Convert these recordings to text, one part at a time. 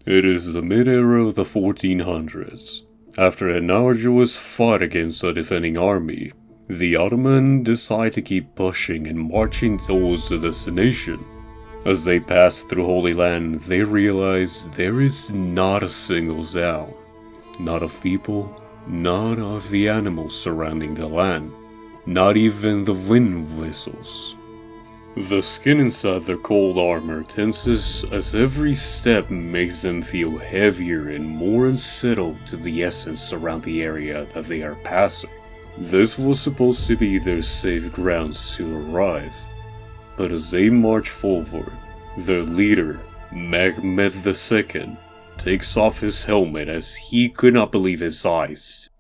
It is the mid-era of the 1400s. After an arduous fight against a defending army, the Ottoman decide to keep pushing and marching towards the destination. As they pass through Holy Land, they realize there is not a single sound. Not of people, none of the animals surrounding the land. Not even the wind whistles. The skin inside their cold armor tenses as every step makes them feel heavier and more unsettled to the essence around the area that they are passing. This was supposed to be their safe grounds to arrive. But as they march forward, their leader, Mehmed II, takes off his helmet as he could not believe his eyes.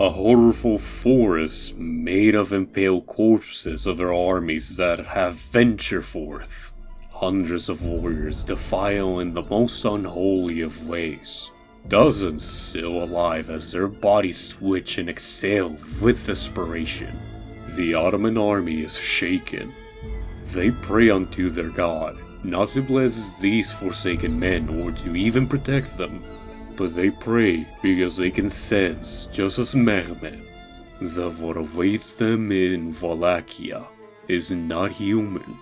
A horrible forest made of impaled corpses of their armies that have ventured forth. Hundreds of warriors defile in the most unholy of ways. Dozens still alive as their bodies twitch and exhale with desperation. The Ottoman army is shaken. They pray unto their god, not to bless these forsaken men or to even protect them. But they pray because they can sense, just as Mehmed, that what awaits them in Wallachia is not human.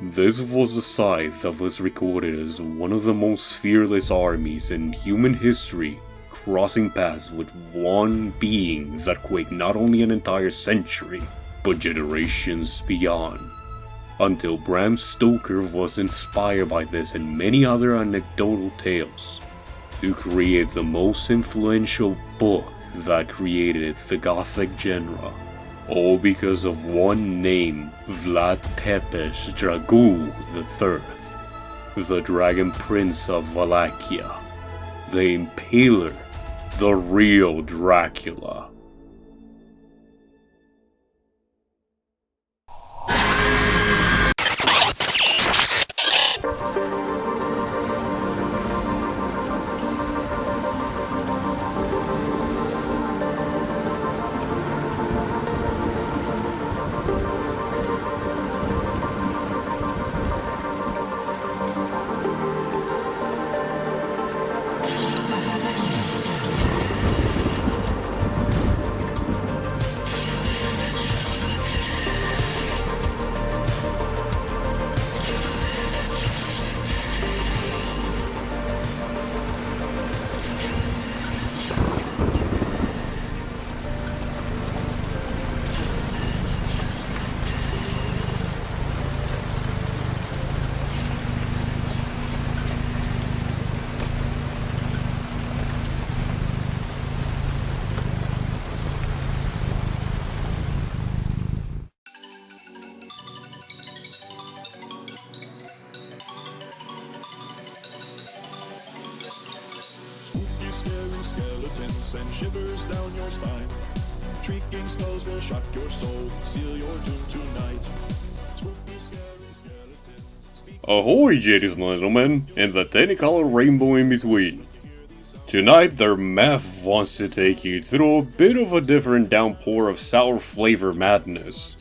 This was a sight that was recorded as one of the most fearless armies in human history, crossing paths with one being that quaked not only an entire century, but generations beyond. Until Bram Stoker was inspired by this and many other anecdotal tales, to create the most influential book that created the Gothic genre, all because of one name, Vlad Tepes Dragul III, the Dragon Prince of Wallachia, the Impaler, the real Dracula. Send shivers down your spine. Shrieking skulls will shock your soul, seal your doom tonight. Spooky, scary skeletons speak. Ahoy, ladies and gentlemen, and the technicolor rainbow in between. Tonight, their Meph wants to take you through a bit of a different downpour of sour flavor madness.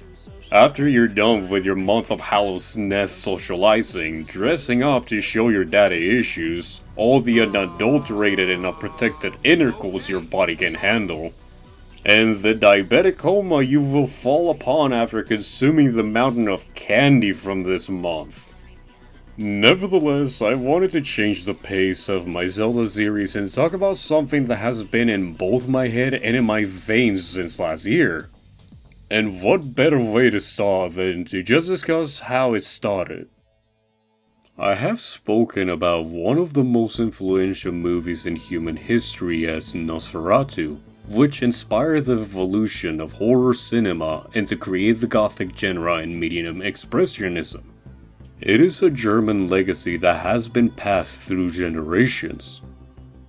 After you're done with your month of Hallow's Nest socializing, dressing up to show your daddy issues, all the unadulterated and unprotected intercourse your body can handle, and the diabetic coma you will fall upon after consuming the mountain of candy from this month. Nevertheless, I wanted to change the pace of my Zelda series and talk about something that has been in both my head and in my veins since last year. And what better way to start than to just discuss how it started. I have spoken about one of the most influential movies in human history as Nosferatu, which inspired the evolution of horror cinema and to create the Gothic genre and medium expressionism. It is a German legacy that has been passed through generations.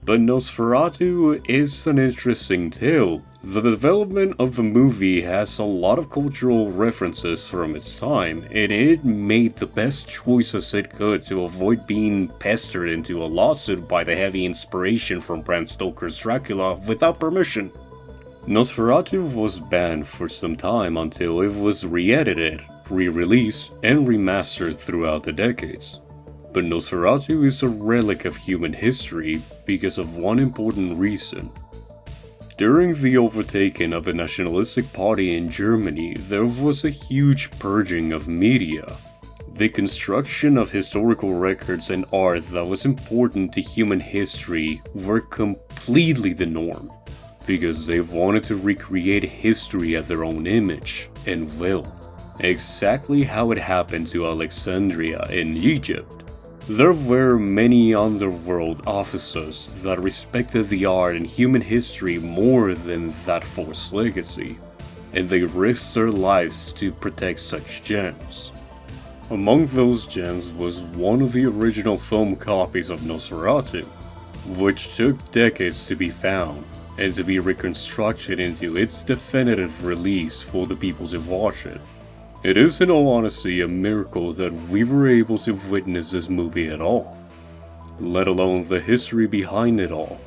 But Nosferatu is an interesting tale. The development of the movie has a lot of cultural references from its time, and it made the best choices it could to avoid being pestered into a lawsuit by the heavy inspiration from Bram Stoker's Dracula without permission. Nosferatu was banned for some time until it was re-edited, re-released, and remastered throughout the decades. But Nosferatu is a relic of human history because of one important reason. During the overtaking of a nationalistic party in Germany, there was a huge purging of media. The construction of historical records and art that was important to human history were completely the norm, because they wanted to recreate history at their own image and will, exactly how it happened to Alexandria in Egypt. There were many underworld officers that respected the art and human history more than that forced legacy, and they risked their lives to protect such gems. Among those gems was one of the original film copies of Nosferatu, which took decades to be found and to be reconstructed into its definitive release for the people to watch it. It is in all honesty a miracle that we were able to witness this movie at all, let alone the history behind it all.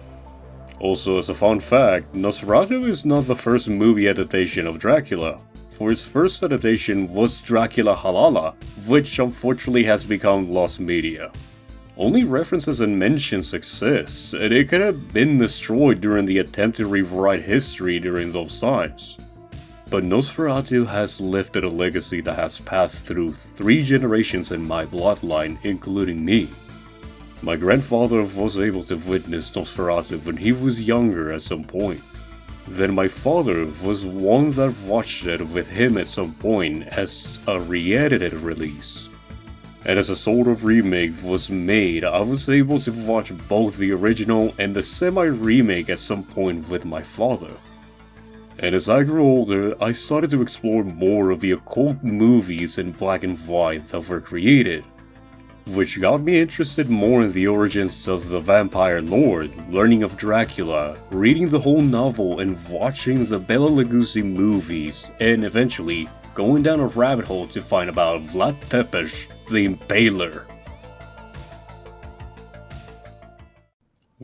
Also, as a fun fact, Nosferatu is not the first movie adaptation of Dracula, for its first adaptation was Dracula, which unfortunately has become lost media. Only references and mentions exist, and it could have been destroyed during the attempt to rewrite history during those times. But Nosferatu has lifted a legacy that has passed through 3 generations in my bloodline, including me. My grandfather was able to witness Nosferatu when he was younger at some point. Then my father was one that watched it with him at some point as a re-edited release. And as a sort of remake was made, I was able to watch both the original and the semi-remake at some point with my father. And as I grew older, I started to explore more of the occult movies in black and white that were created, which got me interested more in the origins of the vampire lord, learning of Dracula, reading the whole novel and watching the Bela Lugosi movies, and eventually going down a rabbit hole to find about Vlad Tepes, the Impaler.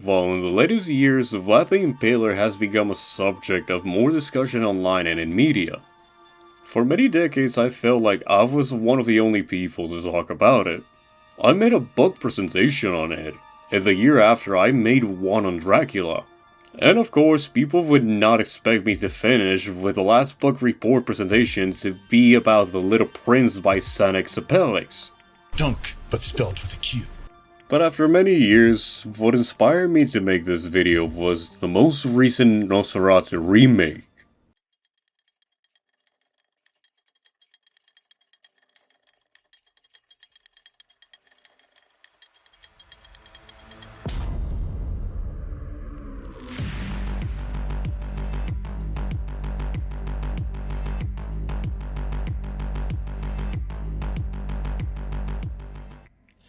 While in the latest years, Vlad the Impaler has become a subject of more discussion online and in media. For many decades I felt like I was one of the only people to talk about it. I made a book presentation on it, and the year after I made one on Dracula. And of course, people would not expect me to finish with the last book report presentation to be about The Little Prince by Saint-Exupéry. Dunk, but spelled with a Q. But after many years, what inspired me to make this video was the most recent Nosferatu remake.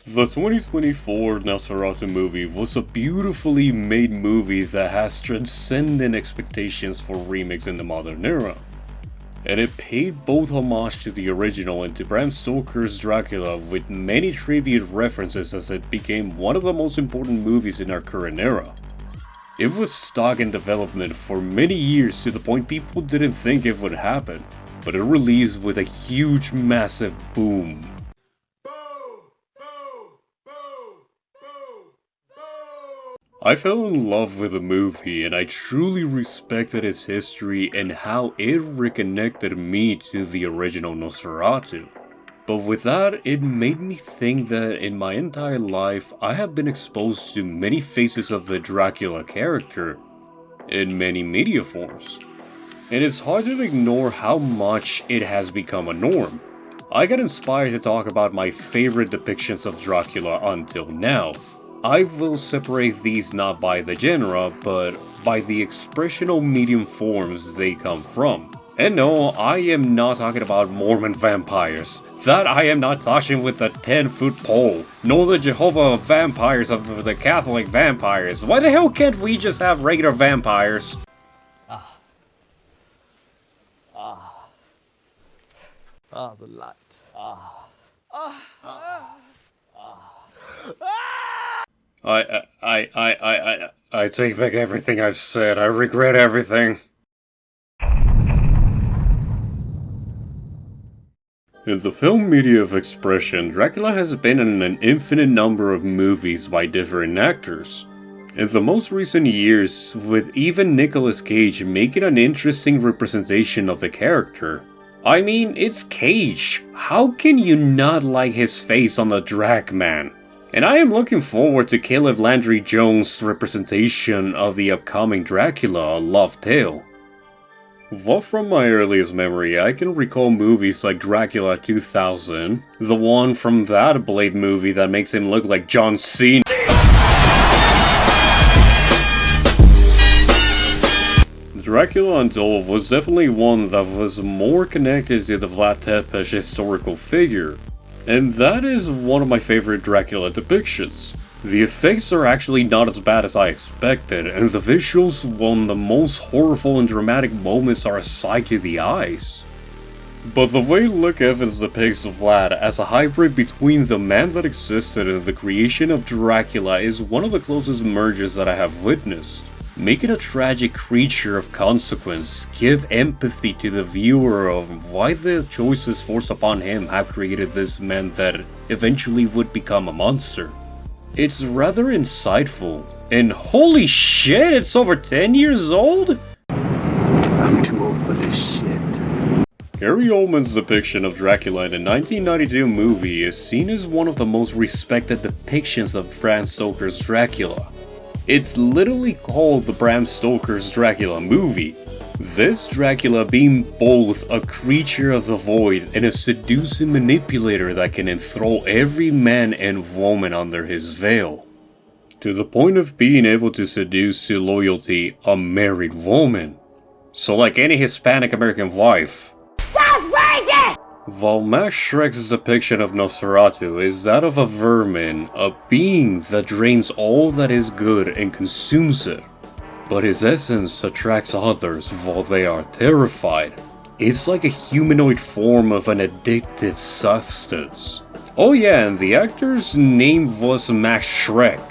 The 2024 Nosferatu movie was a beautifully made movie that has transcendent expectations for remakes in the modern era. And it paid both homage to the original and to Bram Stoker's Dracula with many tribute references as it became one of the most important movies in our current era. It was stuck in development for many years to the point people didn't think it would happen, but it released with a huge massive boom. I fell in love with the movie and I truly respected its history and how it reconnected me to the original Nosferatu. But with that, it made me think that in my entire life I have been exposed to many faces of the Dracula character in many media forms. And it's hard to ignore how much it has become a norm. I got inspired to talk about my favorite depictions of Dracula until now. I will separate these not by the genre, but by the expressional medium forms they come from. And no, I am not talking about Mormon vampires. That I am not touching with the 10-foot pole, nor the Jehovah vampires of the Catholic vampires. Why the hell can't we just have regular vampires? The light. I take back everything I've said. I regret everything. In the film media of expression, Dracula has been in an infinite number of movies by different actors. In the most recent years, with even Nicolas Cage making an interesting representation of the character. I mean, it's Cage. How can you not like his face on the Drac Man? And I am looking forward to Caleb Landry Jones' representation of the upcoming Dracula, A Love Tale. Well, from my earliest memory, I can recall movies like Dracula 2000, the one from that Blade movie that makes him look like John Cena. Dracula Untold was definitely one that was more connected to the Vlad Tepes historical figure, and that is one of my favorite Dracula depictions. The effects are actually not as bad as I expected, and the visuals when the most horrible and dramatic moments are a sight to the eyes. But the way Luke Evans depicts Vlad as a hybrid between the man that existed and the creation of Dracula is one of the closest mergers that I have witnessed. Making a tragic creature of consequence give empathy to the viewer of why the choices forced upon him have created this man that eventually would become a monster. It's rather insightful, and holy shit, it's over 10 years old? I'm too old for this shit. Gary Oldman's depiction of Dracula in the 1992 movie is seen as one of the most respected depictions of Bram Stoker's Dracula. It's literally called the Bram Stoker's Dracula movie. This Dracula being both a creature of the void and a seducing manipulator that can enthrall every man and woman under his veil. To the point of being able to seduce to loyalty a married woman. So like any Hispanic American wife. That's racist! While Max Schreck's depiction of Nosferatu is that of a vermin, a being that drains all that is good and consumes it. But his essence attracts others while they are terrified. It's like a humanoid form of an addictive substance. Oh yeah, and the actor's name was Max Schreck.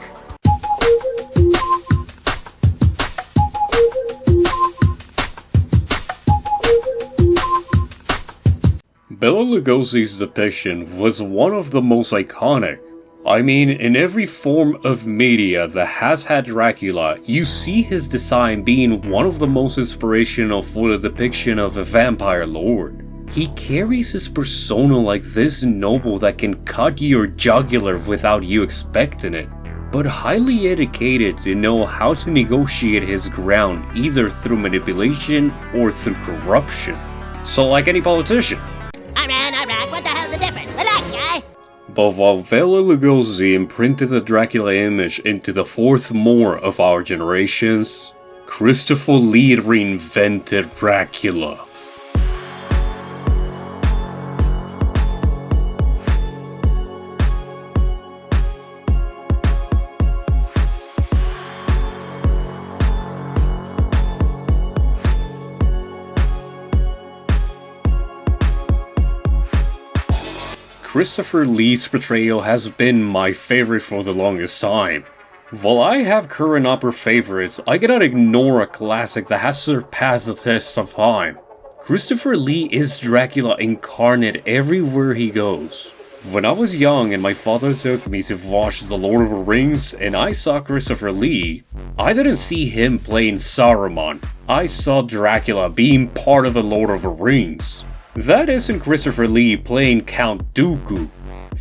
Bela Lugosi's depiction was one of the most iconic. I mean, in every form of media that has had Dracula, you see his design being one of the most inspirational for the depiction of a vampire lord. He carries his persona like this noble that can cut your jugular without you expecting it, but highly educated to know how to negotiate his ground either through manipulation or through corruption. So like any politician. Alright, what the hell's the difference? Relax, guy! But while Bela Lugosi imprinted the Dracula image into the fourth more of our generations, Christopher Lee reinvented Dracula. Christopher Lee's portrayal has been my favorite for the longest time. While I have current upper favorites, I cannot ignore a classic that has surpassed the test of time. Christopher Lee is Dracula incarnate everywhere he goes. When I was young and my father took me to watch The Lord of the Rings and I saw Christopher Lee, I didn't see him playing Saruman. I saw Dracula being part of The Lord of the Rings. That isn't Christopher Lee playing Count Dooku.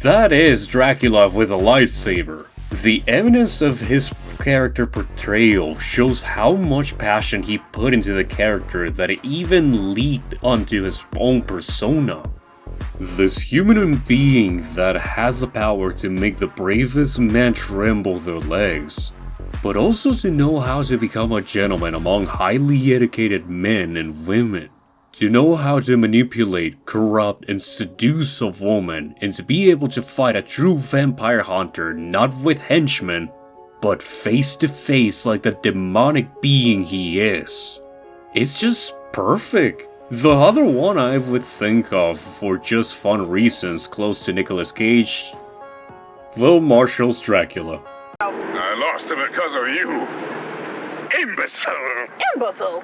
That is Dracula with a lightsaber. The evidence of his character portrayal shows how much passion he put into the character that it even leaked onto his own persona. This human being that has the power to make the bravest man tremble their legs, but also to know how to become a gentleman among highly educated men and women. To know how to manipulate, corrupt, and seduce a woman, and to be able to fight a true vampire hunter not with henchmen, but face to face like the demonic being he is. It's just perfect. The other one I would think of for just fun reasons close to Nicolas Cage, Will Marshall's Dracula. I lost him because of you. Imbecile! Imbecile!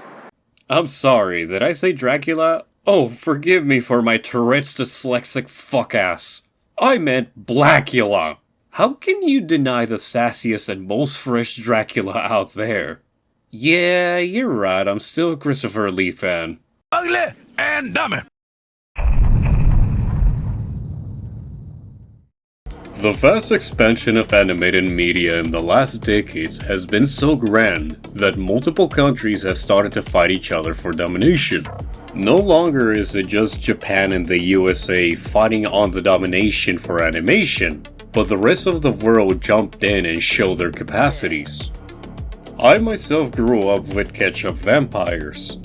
I'm sorry, did I say Dracula? Oh, forgive me for my Tourette's dyslexic fuck-ass. I meant Blackula. How can you deny the sassiest and most fresh Dracula out there? Yeah, you're right, I'm still a Christopher Lee fan. Ugly and dummy. The vast expansion of animated media in the last decades has been so grand that multiple countries have started to fight each other for domination. No longer is it just Japan and the USA fighting on the domination for animation, but the rest of the world jumped in and showed their capacities. I myself grew up with Ketchup Vampires,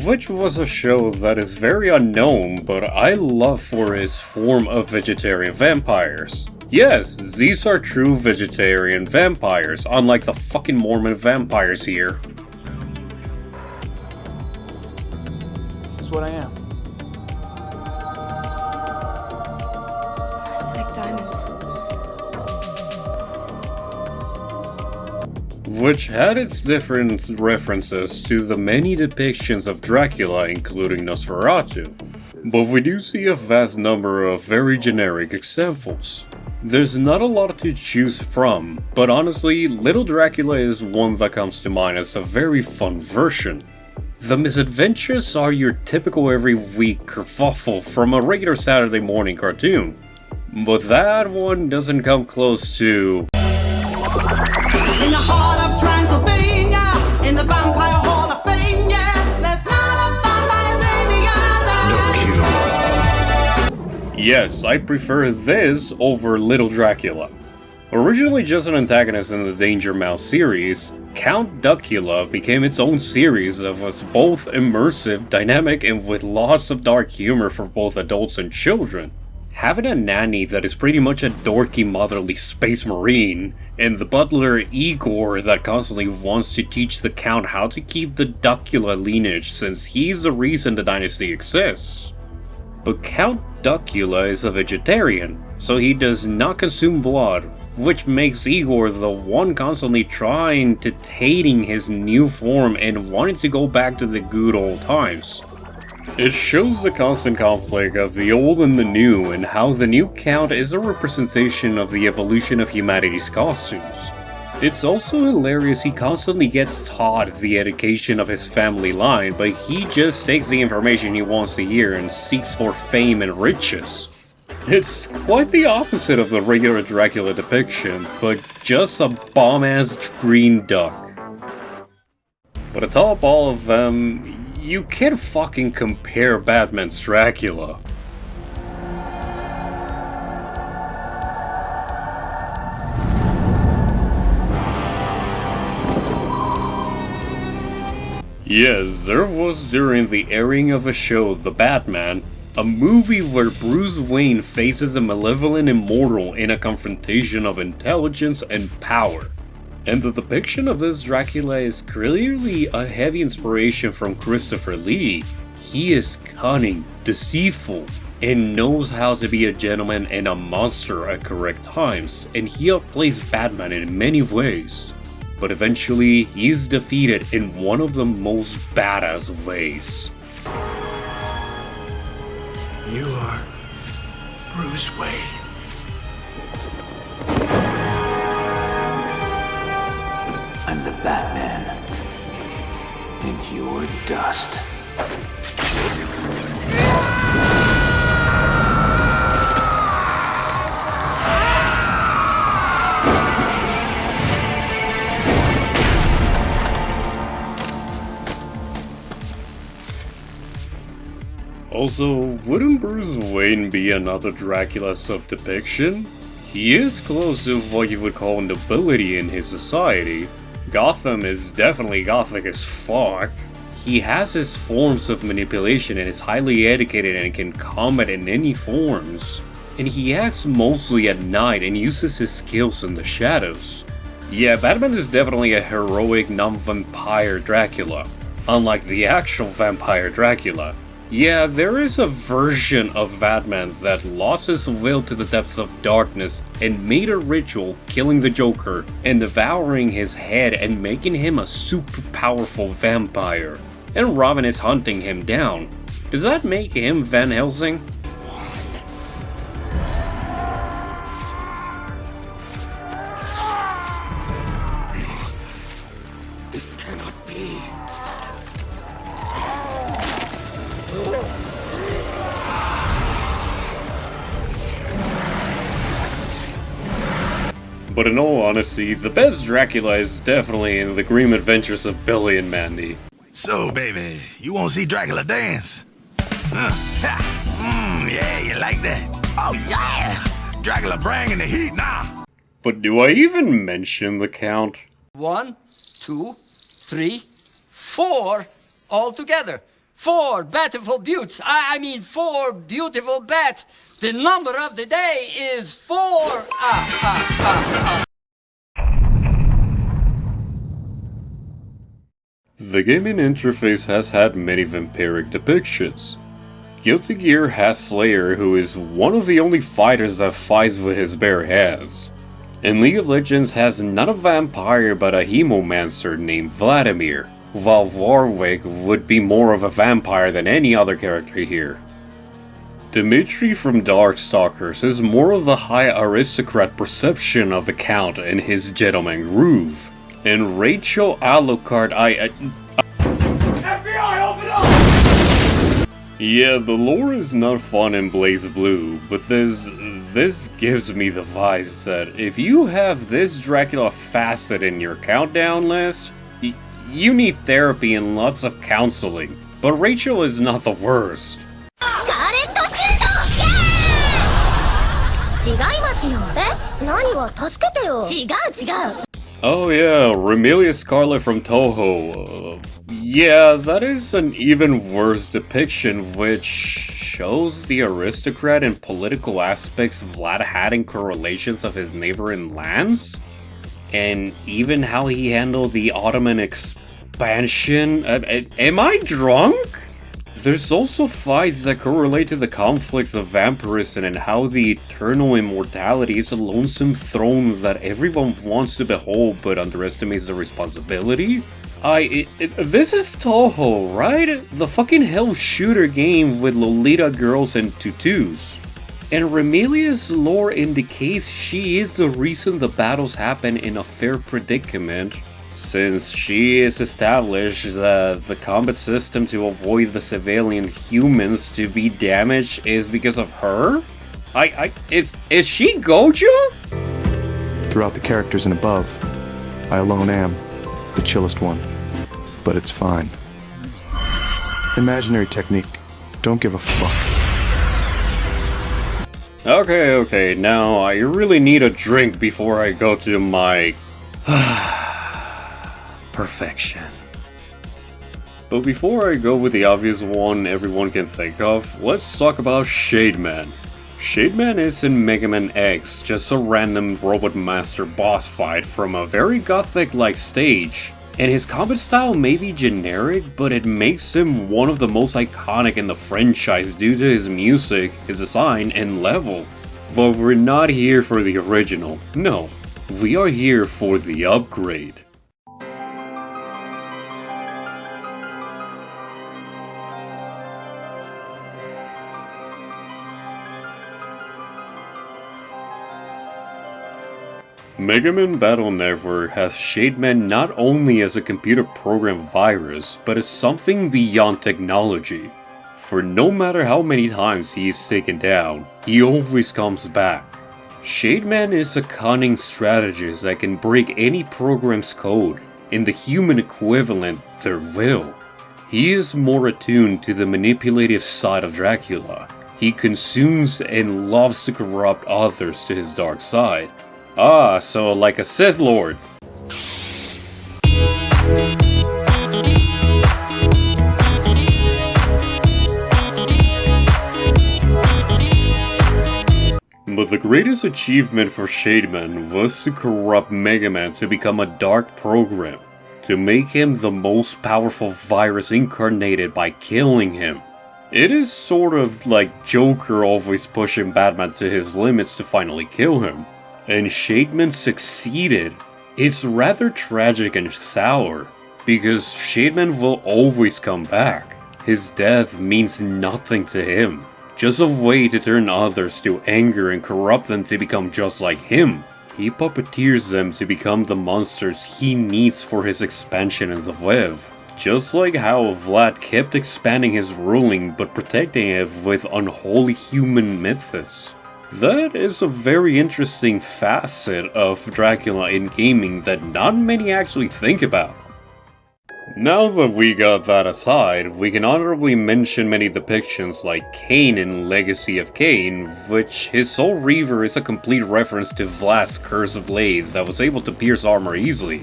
which was a show that is very unknown, but I love for its form of vegetarian vampires. Yes, these are true vegetarian vampires, unlike the fucking Mormon vampires here. This is what I am. It's like diamonds. Which had its different references to the many depictions of Dracula, including Nosferatu. But we do see a vast number of very generic examples. There's not a lot to choose from, but honestly, Little Dracula is one that comes to mind as a very fun version. The misadventures are your typical every week kerfuffle from a regular Saturday morning cartoon. But that one doesn't come close to... In the heart of Transylvania, in the Vampire Hall of Fame, yeah, there's not a vampire any other. Yes, I prefer this over Little Dracula. Originally just an antagonist in the Danger Mouse series, Count Duckula became its own series that was both immersive, dynamic, and with lots of dark humor for both adults and children. Having a nanny that is pretty much a dorky motherly space marine, and the butler Igor that constantly wants to teach the Count how to keep the Duckula lineage since he's the reason the dynasty exists. But Count Duckula is a vegetarian, so he does not consume blood, which makes Igor the one constantly trying to hating his new form and wanting to go back to the good old times. It shows the constant conflict of the old and the new, and how the new Count is a representation of the evolution of humanity's costumes. It's also hilarious he constantly gets taught the education of his family line, but he just takes the information he wants to hear and seeks for fame and riches. It's quite the opposite of the regular Dracula depiction, but just a bomb-ass green duck. But atop all of them, you can't fucking compare Batman's Dracula. Yes, there was during the airing of a show, The Batman, a movie where Bruce Wayne faces the malevolent Immortal in a confrontation of intelligence and power. And the depiction of this Dracula is clearly a heavy inspiration from Christopher Lee. He is cunning, deceitful, and knows how to be a gentleman and a monster at correct times, and he outplays Batman in many ways. But eventually, he's defeated in one of the most badass ways. You are Bruce Wayne. I'm the Batman. And you're dust. Also, wouldn't Bruce Wayne be another Dracula sub-depiction? He is close to what you would call nobility in his society. Gotham is definitely gothic as fuck. He has his forms of manipulation and is highly educated and can combat in any forms. And he acts mostly at night and uses his skills in the shadows. Yeah, Batman is definitely a heroic non-vampire Dracula, unlike the actual vampire Dracula. Yeah, there is a version of Batman that lost his will to the depths of darkness and made a ritual killing the Joker and devouring his head and making him a super powerful vampire. And Robin is hunting him down. Does that make him Van Helsing? This cannot be. But in all honesty, the best Dracula is definitely in the grim adventures of Billy and Mandy. So, baby, you want to see Dracula dance? Yeah, you like that? Oh, yeah! Dracula bringing the heat now! But do I even mention the Count? 1, 2, 3, 4 all together. 4 beautiful beauts. I mean 4 beautiful bats. The number of the day is 4. The gaming interface has had many vampiric depictions. Guilty Gear has Slayer, who is one of the only fighters that fights with his bare hands. And League of Legends has not a vampire but a hemomancer named Vladimir, while Warwick would be more of a vampire than any other character here. Dimitri from Darkstalkers is more of the high aristocrat perception of the Count and his gentleman groove. And Rachel Alucard, FBI, open up! Yeah, the lore is not fun in Blaze Blue, but this gives me the vibes that if you have this Dracula facet in your countdown list, you need therapy and lots of counseling. But Rachel is not the worst. Oh yeah, Remelia Scarlet from Toho. Yeah, that is an even worse depiction, which shows the aristocrat and political aspects Vlad had in correlations of his neighboring lands, and even how he handled the Ottoman expansion. Am I drunk? There's also fights that correlate to the conflicts of vampirism and how the eternal immortality is a lonesome throne that everyone wants to behold but underestimates the responsibility. This is Toho, right? The fucking hell shooter game with Lolita girls and tutus. And Remelia's lore indicates she is the reason the battles happen in a fair predicament, since she is established that the combat system to avoid the civilian humans to be damaged is because of her? Is she Gojo? Throughout the characters and above, I alone am the chillest one. But it's fine. Imaginary technique. Don't give a fuck. Okay, now I really need a drink before I go to my perfection. But before I go with the obvious one everyone can think of, let's talk about Shademan. Shademan is in Mega Man X, just a random Robot Master boss fight from a very gothic-like stage. And his combat style may be generic, but it makes him one of the most iconic in the franchise due to his music, his design, and level. But we're not here for the original. No, we are here for the upgrade. Mega Man Battle Network has Shademan not only as a computer program virus, but as something beyond technology. For no matter how many times he is taken down, he always comes back. Shademan is a cunning strategist that can break any program's code, in the human equivalent, their will. He is more attuned to the manipulative side of Dracula. He consumes and loves to corrupt others to his dark side. Ah, so like a Sith Lord. But the greatest achievement for Shademan was to corrupt Mega Man to become a dark program, to make him the most powerful virus incarnated by killing him. It is sort of like Joker always pushing Batman to his limits to finally kill him. And Shademan succeeded. It's rather tragic and sour, because Shademan will always come back. His death means nothing to him, just a way to turn others to anger and corrupt them to become just like him. He puppeteers them to become the monsters he needs for his expansion in the web. Just like how Vlad kept expanding his ruling but protecting it with unholy human methods. That is a very interesting facet of Dracula in gaming that not many actually think about. Now that we got that aside, we can honorably mention many depictions like Cain in Legacy of Cain, which his Soul Reaver is a complete reference to Vlad's cursed blade that was able to pierce armor easily.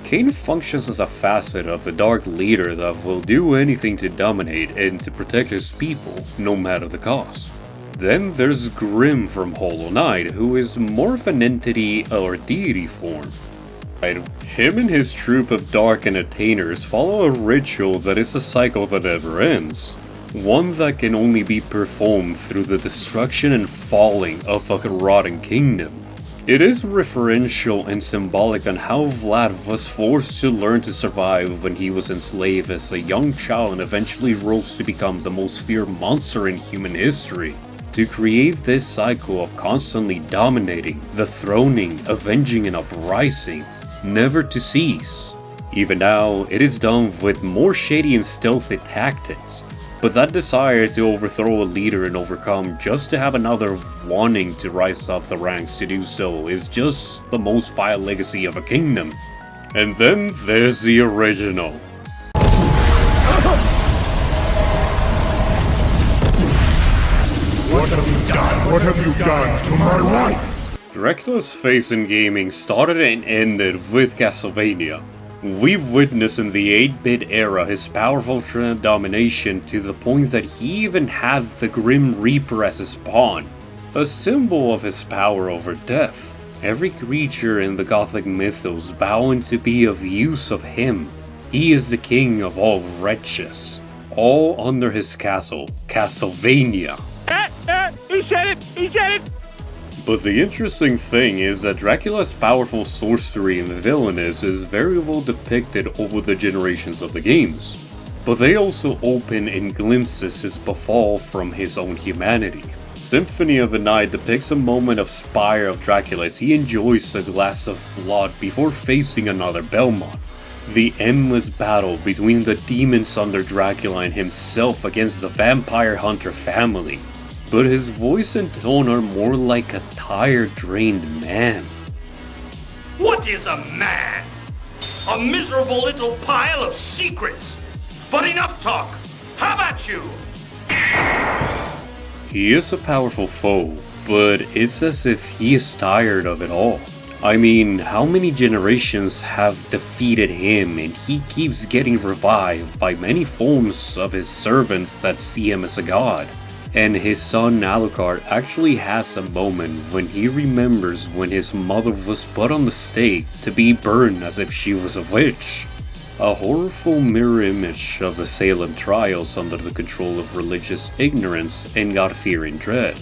Cain functions as a facet of a dark leader that will do anything to dominate and to protect his people, no matter the cost. Then there's Grim from Hollow Knight, who is more of an entity or deity form. Him and his troop of dark entertainers follow a ritual that is a cycle that never ends. One that can only be performed through the destruction and falling of a rotting kingdom. It is referential and symbolic on how Vlad was forced to learn to survive when he was enslaved as a young child and eventually rose to become the most feared monster in human history. To create this cycle of constantly dominating, dethroning, avenging and uprising, never to cease. Even now, it is done with more shady and stealthy tactics, but that desire to overthrow a leader and overcome just to have another wanting to rise up the ranks to do so is just the most vile legacy of a kingdom. And then there's the original. What have you done? What have you done to my wife? Dracula's face in gaming started and ended with Castlevania. We've witnessed in the 8-bit era his powerful domination to the point that he even had the Grim Reaper as his pawn, a symbol of his power over death. Every creature in the Gothic mythos bowing to be of use of him. He is the king of all wretches, all under his castle, Castlevania. He said it! He said it! But the interesting thing is that Dracula's powerful sorcery and villainous is very well depicted over the generations of the games. But they also open in glimpses his befall from his own humanity. Symphony of the Night depicts a moment of Spire of Dracula as he enjoys a glass of blood before facing another Belmont. The endless battle between the demons under Dracula and himself against the vampire hunter family. But his voice and tone are more like a tired, drained man. What is a man? A miserable little pile of secrets. But enough talk. How about you? He is a powerful foe, but it's as if he is tired of it all. I mean, how many generations have defeated him and he keeps getting revived by many forms of his servants that see him as a god? And his son Alucard actually has a moment when he remembers when his mother was put on the stake to be burned as if she was a witch. A horrible mirror image of the Salem trials under the control of religious ignorance and God-fearing dread.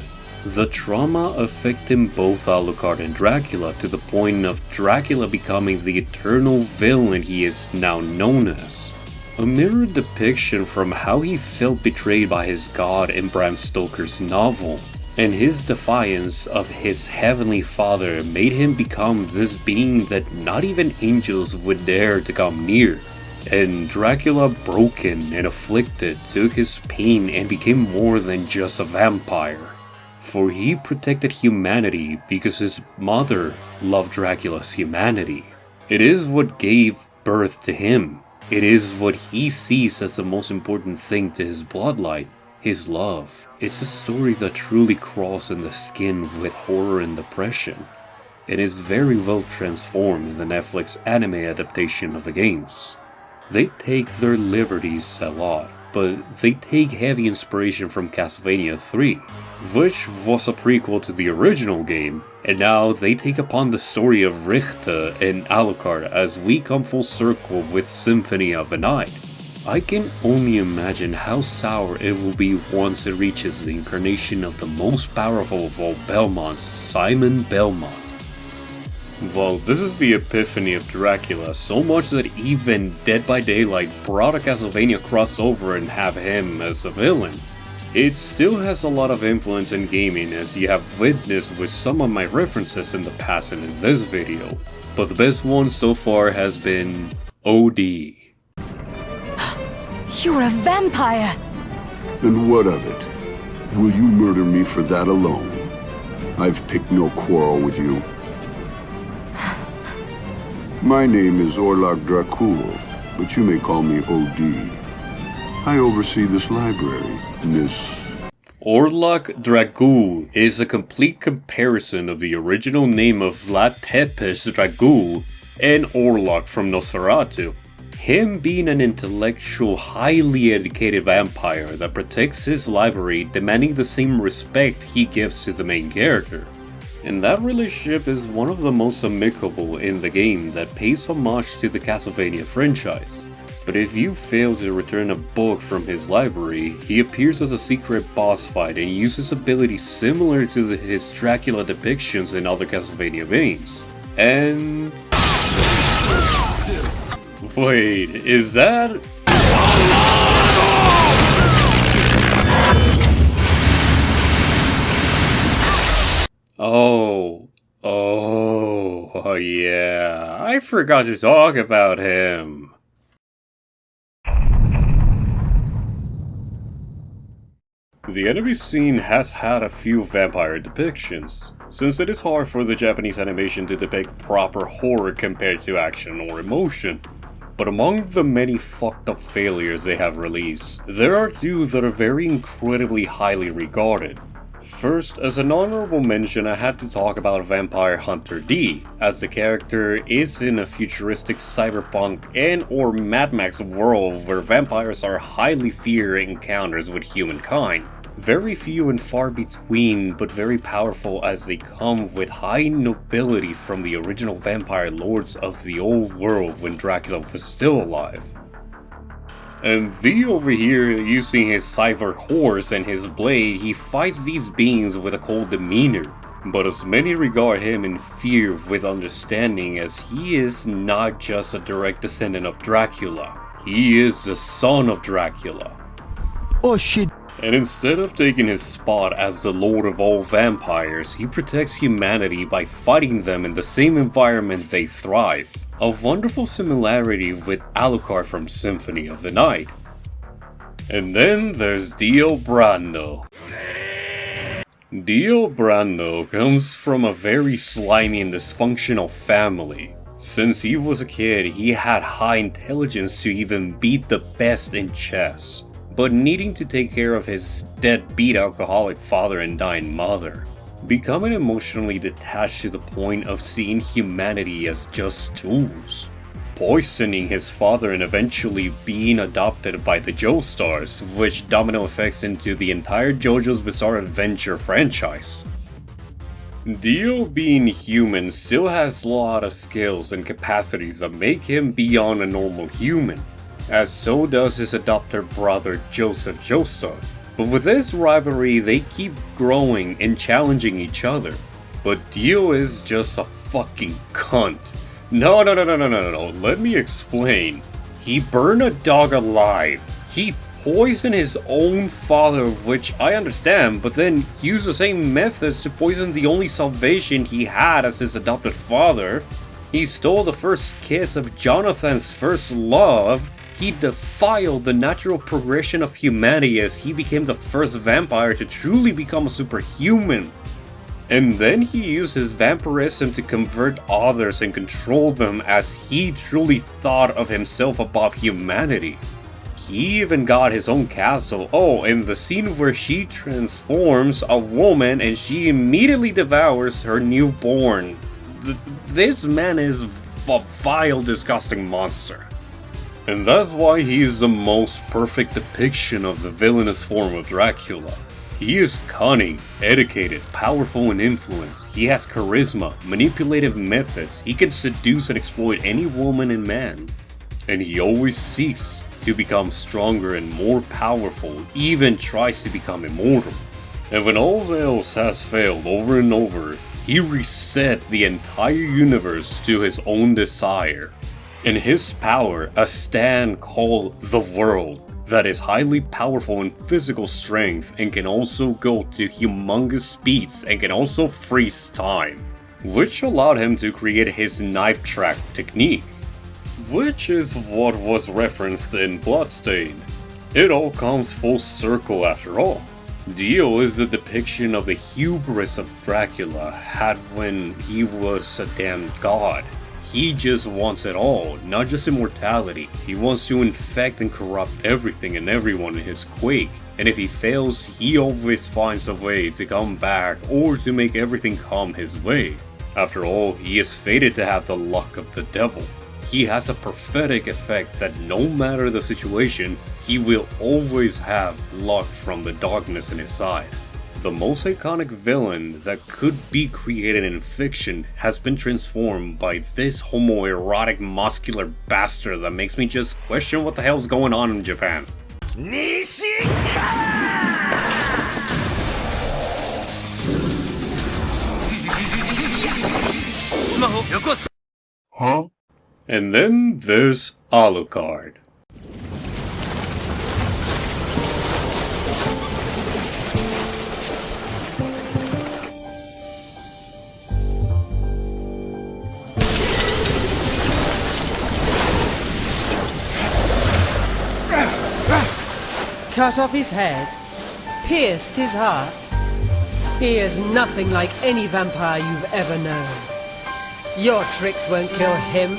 The trauma affecting both Alucard and Dracula to the point of Dracula becoming the eternal villain he is now known as. A mirror depiction from how he felt betrayed by his god in Bram Stoker's novel, and his defiance of his heavenly father made him become this being that not even angels would dare to come near. And Dracula, broken and afflicted, took his pain and became more than just a vampire. For he protected humanity because his mother loved Dracula's humanity. It is what gave birth to him. It is what he sees as the most important thing to his bloodline, his love. It's a story that truly crawls in the skin with horror and depression. It is very well transformed in the Netflix anime adaptation of the games. They take their liberties a lot, but they take heavy inspiration from Castlevania 3, which was a prequel to the original game, and now they take upon the story of Richter and Alucard as we come full circle with Symphony of the Night. I can only imagine how sour it will be once it reaches the incarnation of the most powerful of all Belmonts, Simon Belmont. Well, this is the epiphany of Dracula, so much that even Dead by Daylight brought a Castlevania crossover and have him as a villain. It still has a lot of influence in gaming, as you have witnessed with some of my references in the past and in this video, but the best one so far has been OD. You're a vampire! And what of it? Will you murder me for that alone? I've picked no quarrel with you. My name is Orlok Dracula, but you may call me OD. I oversee this library, Miss... Orlok Dracul is a complete comparison of the original name of Vlad Tepes Dracul and Orlok from Nosferatu. Him being an intellectual, highly educated vampire that protects his library, demanding the same respect he gives to the main character. And that relationship is one of the most amicable in the game that pays homage to the Castlevania franchise. But if you fail to return a book from his library, he appears as a secret boss fight and uses abilities similar to his Dracula depictions in other Castlevania games. And... wait, is that... Oh yeah, I forgot to talk about him. The enemy scene has had a few vampire depictions, since it is hard for the Japanese animation to depict proper horror compared to action or emotion. But among the many fucked up failures they have released, there are two that are very incredibly highly regarded. First, as an honorable mention, I had to talk about Vampire Hunter D, as the character is in a futuristic cyberpunk and or Mad Max world where vampires are highly feared encounters with humankind. Very few and far between, but very powerful as they come with high nobility from the original vampire lords of the old world when Dracula was still alive. And V over here, using his cyber horse and his blade, he fights these beings with a cold demeanor. But as many regard him in fear with understanding, as he is not just a direct descendant of Dracula, he is the son of Dracula. Oh shit. And instead of taking his spot as the lord of all vampires, he protects humanity by fighting them in the same environment they thrive. A wonderful similarity with Alucard from Symphony of the Night. And then there's Dio Brando. Dio Brando comes from a very slimy and dysfunctional family. Since he was a kid, he had high intelligence to even beat the best in chess, but needing to take care of his deadbeat alcoholic father and dying mother. Becoming emotionally detached to the point of seeing humanity as just tools. Poisoning his father and eventually being adopted by the Joestars, which domino effects into the entire JoJo's Bizarre Adventure franchise. Dio, being human, still has a lot of skills and capacities that make him beyond a normal human, as so does his adopted brother Joseph Joestar. But with this rivalry, they keep growing and challenging each other. But Dio is just a fucking cunt. No, let me explain. He burned a dog alive. He poisoned his own father, which I understand, but then used the same methods to poison the only salvation he had as his adopted father. He stole the first kiss of Jonathan's first love. He defiled the natural progression of humanity as he became the first vampire to truly become a superhuman. And then he used his vampirism to convert others and control them as he truly thought of himself above humanity. He even got his own castle. Oh, and the scene where she transforms a woman and she immediately devours her newborn. This man is a vile, disgusting monster. And that's why he is the most perfect depiction of the villainous form of Dracula. He is cunning, educated, powerful in influence. He has charisma, manipulative methods. He can seduce and exploit any woman and man. And he always seeks to become stronger and more powerful, even tries to become immortal. And when all else has failed over and over, He reset the entire universe to his own desire. In his power, a stand called the World that is highly powerful in physical strength and can also go to humongous speeds and can also freeze time, which allowed him to create his knife track technique, which is what was referenced in Bloodstained. It all comes full circle after all. Dio is a depiction of the hubris of Dracula had when he was a damn god. He just wants it all, not just immortality. He wants to infect and corrupt everything and everyone in his quake. And if he fails, he always finds a way to come back or to make everything come his way. After all, he is fated to have the luck of the devil. He has a prophetic effect that no matter the situation, he will always have luck from the darkness in his side. The most iconic villain that could be created in fiction has been transformed by this homoerotic muscular bastard that makes me just question what the hell's going on in Japan. Huh? And then there's Alucard. Cut off his head, pierced his heart. He is nothing like any vampire you've ever known. Your tricks won't kill him.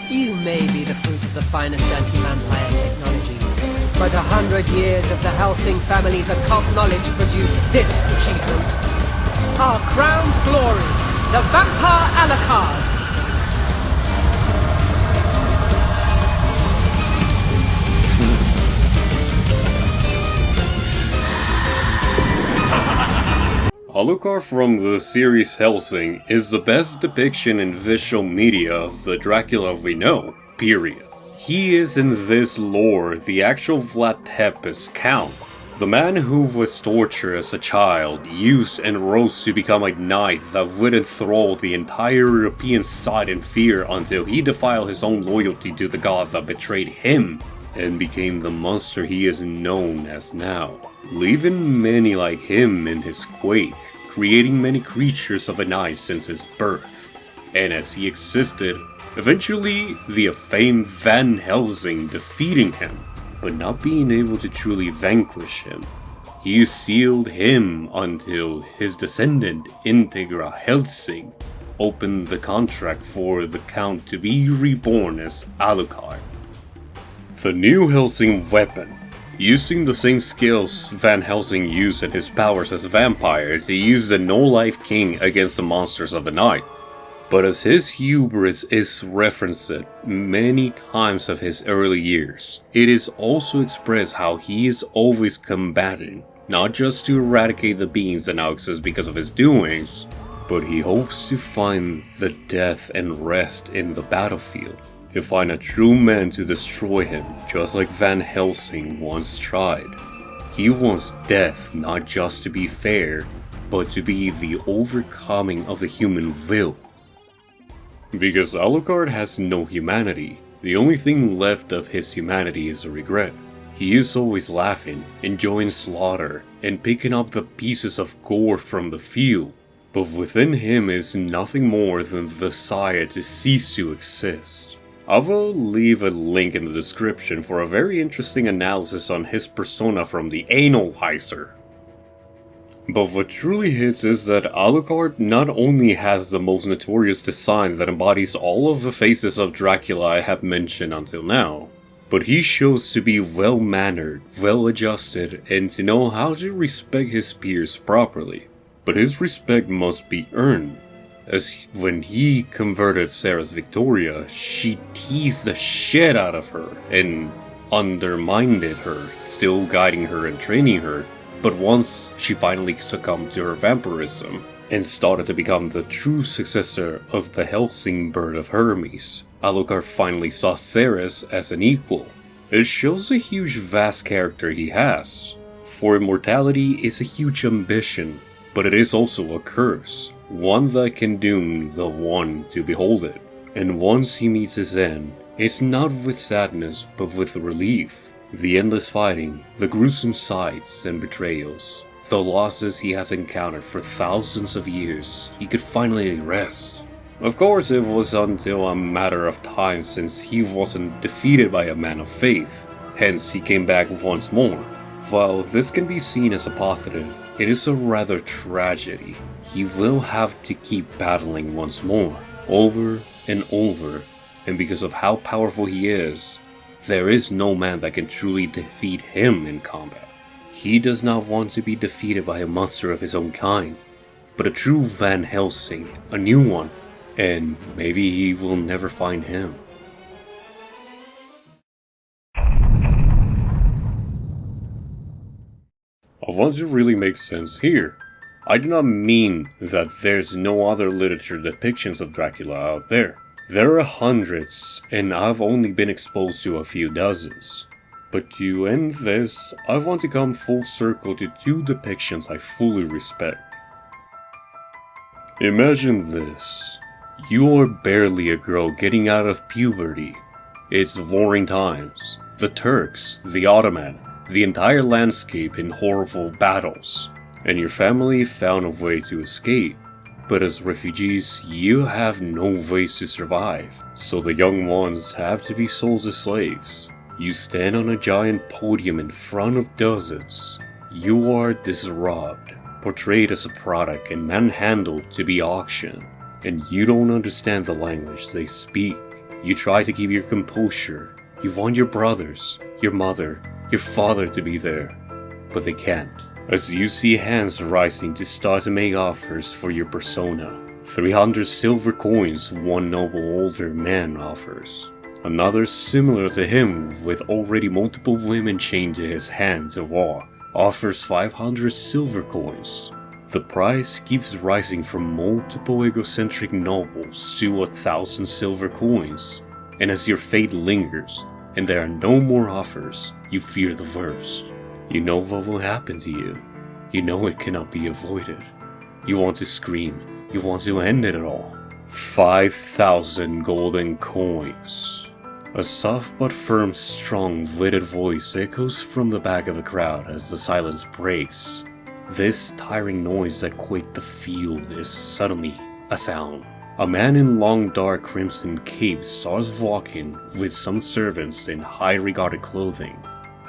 You may be the fruit of the finest anti-vampire technology, but 100 years of the Helsing family's occult knowledge produced this achievement. Our crown glory, the Vampire Alucard. Alucard from the series Helsing is the best depiction in visual media of the Dracula we know, period. He is in this lore the actual Vlad Tepes Count, the man who was tortured as a child, used and rose to become a knight that would enthrall the entire European side in fear until he defiled his own loyalty to the god that betrayed him and became the monster he is known as now, leaving many like him in his quake, creating many creatures of a night since his birth. And as he existed, eventually the famed Van Helsing defeating him, but not being able to truly vanquish him. He sealed him until his descendant Integra Helsing opened the contract for the Count to be reborn as Alucard. The new Helsing weapon, using the same skills Van Helsing used in his powers as a vampire to use the no-life king against the monsters of the night. But as his hubris is referenced many times of his early years, it is also expressed how he is always combating, not just to eradicate the beings that now exist because of his doings, but he hopes to find the death and rest in the battlefield, to find a true man to destroy him, just like Van Helsing once tried. He wants death not just to be fair, but to be the overcoming of the human will. Because Alucard has no humanity, the only thing left of his humanity is a regret. He is always laughing, enjoying slaughter, and picking up the pieces of gore from the field, but within him is nothing more than the desire to cease to exist. I will leave a link in the description for a very interesting analysis on his persona from the Analyzer. But what truly hits is that Alucard not only has the most notorious design that embodies all of the faces of Dracula I have mentioned until now, but he shows to be well-mannered, well-adjusted, and to know how to respect his peers properly. But his respect must be earned, as when he converted Sarah's Victoria, she teased the shit out of her and undermined her, still guiding her and training her. But once she finally succumbed to her vampirism and started to become the true successor of the Helsing bird of Hermes, Alucard finally saw Ceres as an equal. It shows the huge vast character he has, for immortality is a huge ambition, but it is also a curse, one that can doom the one to behold it. And once he meets his end, it's not with sadness but with relief. The endless fighting, the gruesome sights and betrayals, the losses he has encountered for thousands of years, he could finally rest. Of course, it was until a matter of time since he wasn't defeated by a man of faith, hence he came back once more. While this can be seen as a positive, it is a rather tragedy. He will have to keep battling once more, over and over, and because of how powerful he is, there is no man that can truly defeat him in combat. He does not want to be defeated by a monster of his own kind, but a true Van Helsing, a new one, and maybe he will never find him. I want to really make sense here. I do not mean that there's no other literature depictions of Dracula out there. There are hundreds, and I've only been exposed to a few dozens. But to end this, I want to come full circle to two depictions I fully respect. Imagine this. You are barely a girl getting out of puberty. It's warring times. The Turks, the Ottoman, the entire landscape in horrible battles. And your family found a way to escape. But as refugees, you have no ways to survive. So the young ones have to be sold as slaves. You stand on a giant podium in front of dozens. You are disrobed, portrayed as a product and manhandled to be auctioned. And you don't understand the language they speak. You try to keep your composure. You want your brothers, your mother, your father to be there. But they can't. As you see hands rising to start to make offers for your persona. 300 silver coins one noble older man offers. Another similar to him with already multiple women chained to his hand to walk offers 500 silver coins. The price keeps rising from multiple egocentric nobles to 1,000 silver coins. And as your fate lingers and there are no more offers, you fear the worst. You know what will happen to you. You know it cannot be avoided. You want to scream. You want to end it all. 5,000 golden coins. A soft but firm, strong-witted voice echoes from the back of the crowd as the silence breaks. This tiring noise that quaked the field is suddenly a sound. A man in long dark crimson cape starts walking with some servants in high regarded clothing,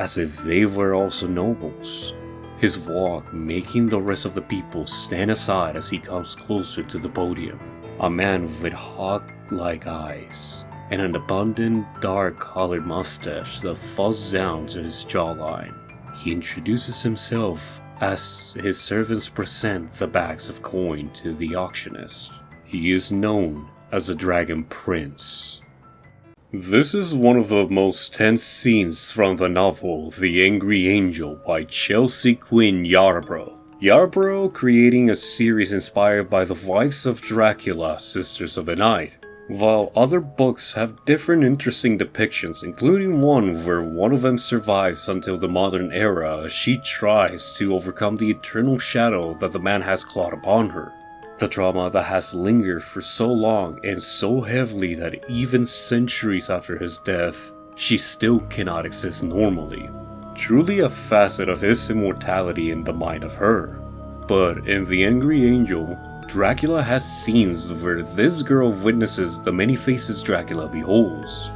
as if they were also nobles. His walk making the rest of the people stand aside as he comes closer to the podium. A man with hawk-like eyes and an abundant dark-colored mustache that falls down to his jawline. He introduces himself as his servants present the bags of coin to the auctionist. He is known as the Dragon Prince. This is one of the most tense scenes from the novel The Angry Angel by Chelsea Quinn Yarbrough. Yarbrough creating a series inspired by the wives of Dracula, Sisters of the Night, while other books have different interesting depictions, including one where one of them survives until the modern era as she tries to overcome the eternal shadow that the man has clawed upon her. The trauma that has lingered for so long and so heavily that even centuries after his death, she still cannot exist normally. Truly a facet of his immortality in the mind of her. But in The Angry Angel, Dracula has scenes where this girl witnesses the many faces Dracula beholds.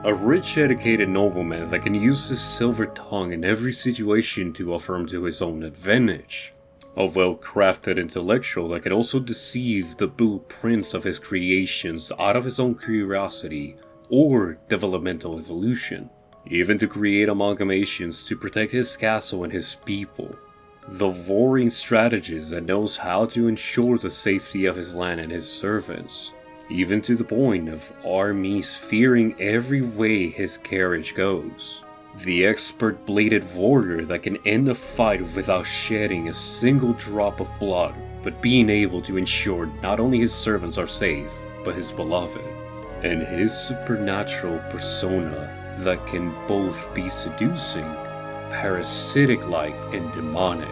A rich, educated nobleman that can use his silver tongue in every situation to affirm to his own advantage. A well-crafted intellectual that can also deceive the blueprints of his creations out of his own curiosity or developmental evolution, even to create amalgamations to protect his castle and his people. The warring strategist that knows how to ensure the safety of his land and his servants, even to the point of armies fearing every way his carriage goes. The expert bladed warrior that can end a fight without shedding a single drop of blood, but being able to ensure not only his servants are safe, but his beloved. And his supernatural persona that can both be seducing, parasitic-like, and demonic.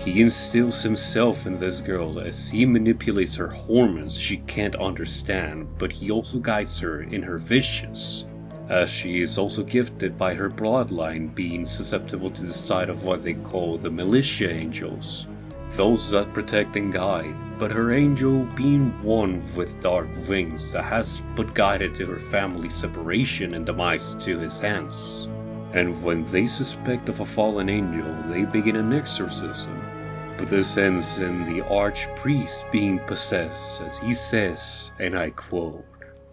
He instills himself in this girl as he manipulates her hormones she can't understand, but he also guides her in her visions, as she is also gifted by her bloodline being susceptible to the side of what they call the militia angels, those that protect and guide, but her angel being one with dark wings that has but guided to her family's separation and demise to his hands. And when they suspect of a fallen angel, they begin an exorcism. But this ends in the archpriest being possessed, as he says, and I quote,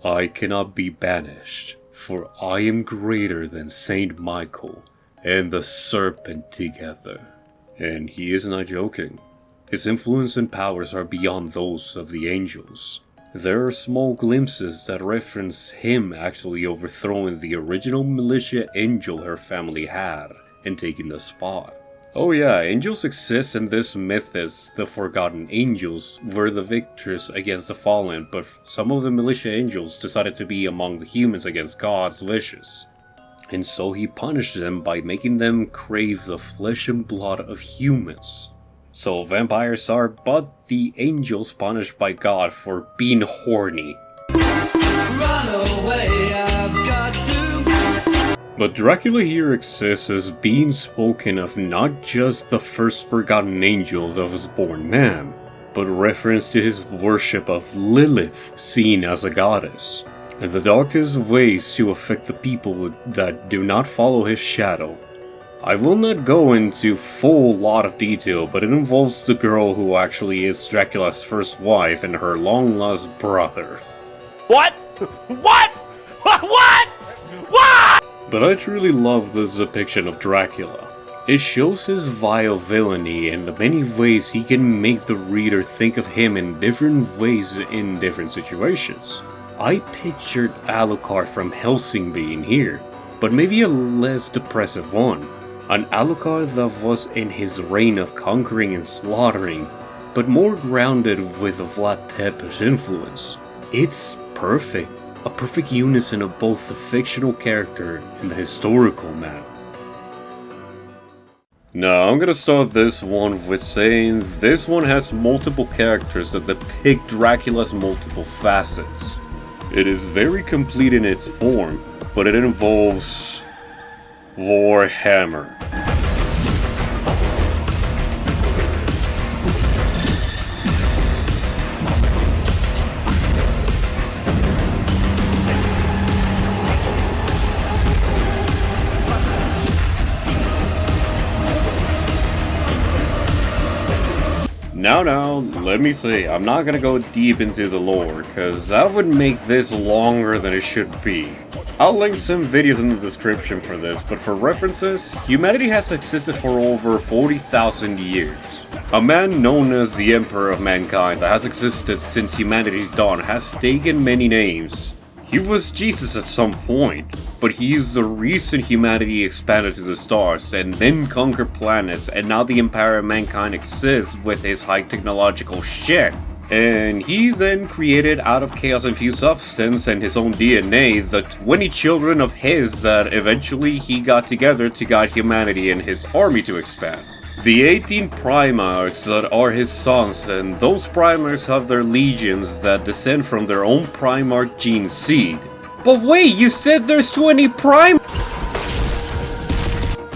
"I cannot be banished, for I am greater than Saint Michael and the serpent together." And he is not joking. His influence and powers are beyond those of the angels. There are small glimpses that reference him actually overthrowing the original militia angel her family had and taking the spot. Oh yeah, angels exist, and this myth is the forgotten angels were the victors against the fallen, but some of the militia angels decided to be among the humans against God's wishes. And so he punished them by making them crave the flesh and blood of humans. So vampires are but the angels punished by God for being horny. Run away, I've got to. But Dracula here exists as being spoken of not just the first forgotten angel that was born man, but reference to his worship of Lilith, seen as a goddess, and the darkest ways to affect the people that do not follow his shadow. I will not go into full lot of detail, but it involves the girl who actually is Dracula's first wife and her long-lost brother. What? What? What? What? But I truly love this depiction of Dracula. It shows his vile villainy and the many ways he can make the reader think of him in different ways in different situations. I pictured Alucard from Helsing being here, but maybe a less depressive one. An Alucard that was in his reign of conquering and slaughtering, but more grounded with a Vlad Tepes influence. It's perfect. A perfect unison of both the fictional character and the historical man. Now, I'm gonna start this one with saying this one has multiple characters that depict Dracula's multiple facets. It is very complete in its form, but it involves Warhammer. Now, let me say, I'm not gonna go deep into the lore, cause that would make this longer than it should be. I'll link some videos in the description for this, but for references, humanity has existed for over 40,000 years. A man known as the Emperor of Mankind that has existed since humanity's dawn has taken many names. He was Jesus at some point, but he is the reason humanity expanded to the stars and then conquered planets, and now the Empire of Mankind exists with his high technological shit. And he then created out of chaos-infused substance and his own DNA the 20 children of his that eventually he got together to guide humanity and his army to expand. The 18 Primarchs that are his sons, and those Primarchs have their legions that descend from their own Primarch gene seed. But wait, you said there's 20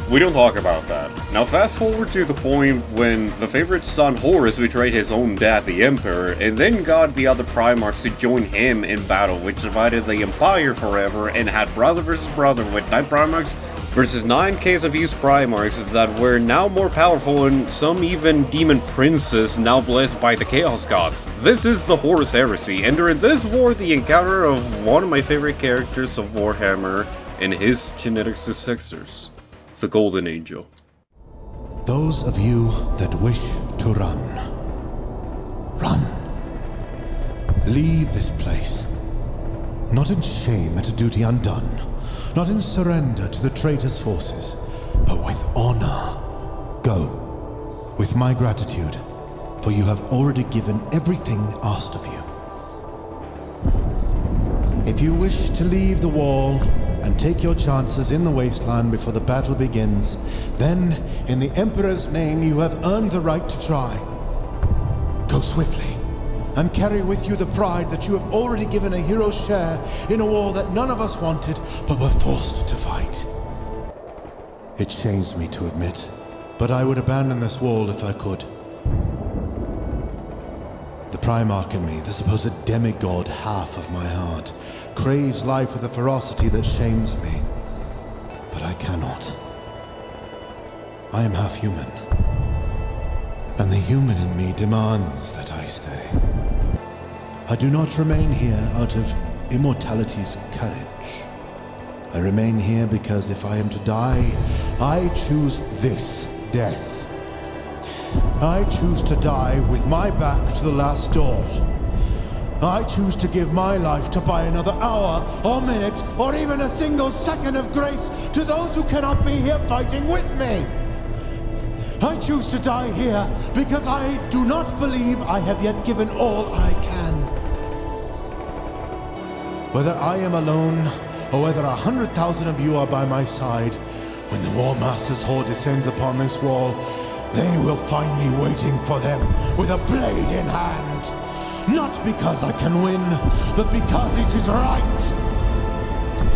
We don't talk about that. Now fast forward to the point when the favorite son Horus betrayed his own dad, the Emperor, and then got the other Primarchs to join him in battle, which divided the Empire forever and had brother versus brother with 9 Primarchs versus 9 chaos-infused Primarchs that were now more powerful, and some even demon princes now blessed by the Chaos Gods. This is the Horus Heresy, and during this war the encounter of one of my favorite characters of Warhammer and his genetic successors, the Golden Angel. Those of you that wish to run, run. Leave this place, not in shame at a duty undone, not in surrender to the traitor's forces, but with honor. Go, with my gratitude, for you have already given everything asked of you. If you wish to leave the wall, and take your chances in the wasteland before the battle begins. Then, in the Emperor's name, you have earned the right to try. Go swiftly, and carry with you the pride that you have already given a hero's share in a war that none of us wanted, but were forced to fight. It shames me to admit, but I would abandon this world if I could. The Primarch in me, the supposed demigod half of my heart, craves life with a ferocity that shames me. But I cannot. I am half human. And the human in me demands that I stay. I do not remain here out of immortality's courage. I remain here because if I am to die, I choose this death. I choose to die with my back to the last door. I choose to give my life to buy another hour, or minute, or even a single second of grace to those who cannot be here fighting with me. I choose to die here because I do not believe I have yet given all I can. Whether I am alone, or whether 100,000 of you are by my side, when the War Master's horde descends upon this wall, they will find me waiting for them with a blade in hand. Not because I can win, but because it is right.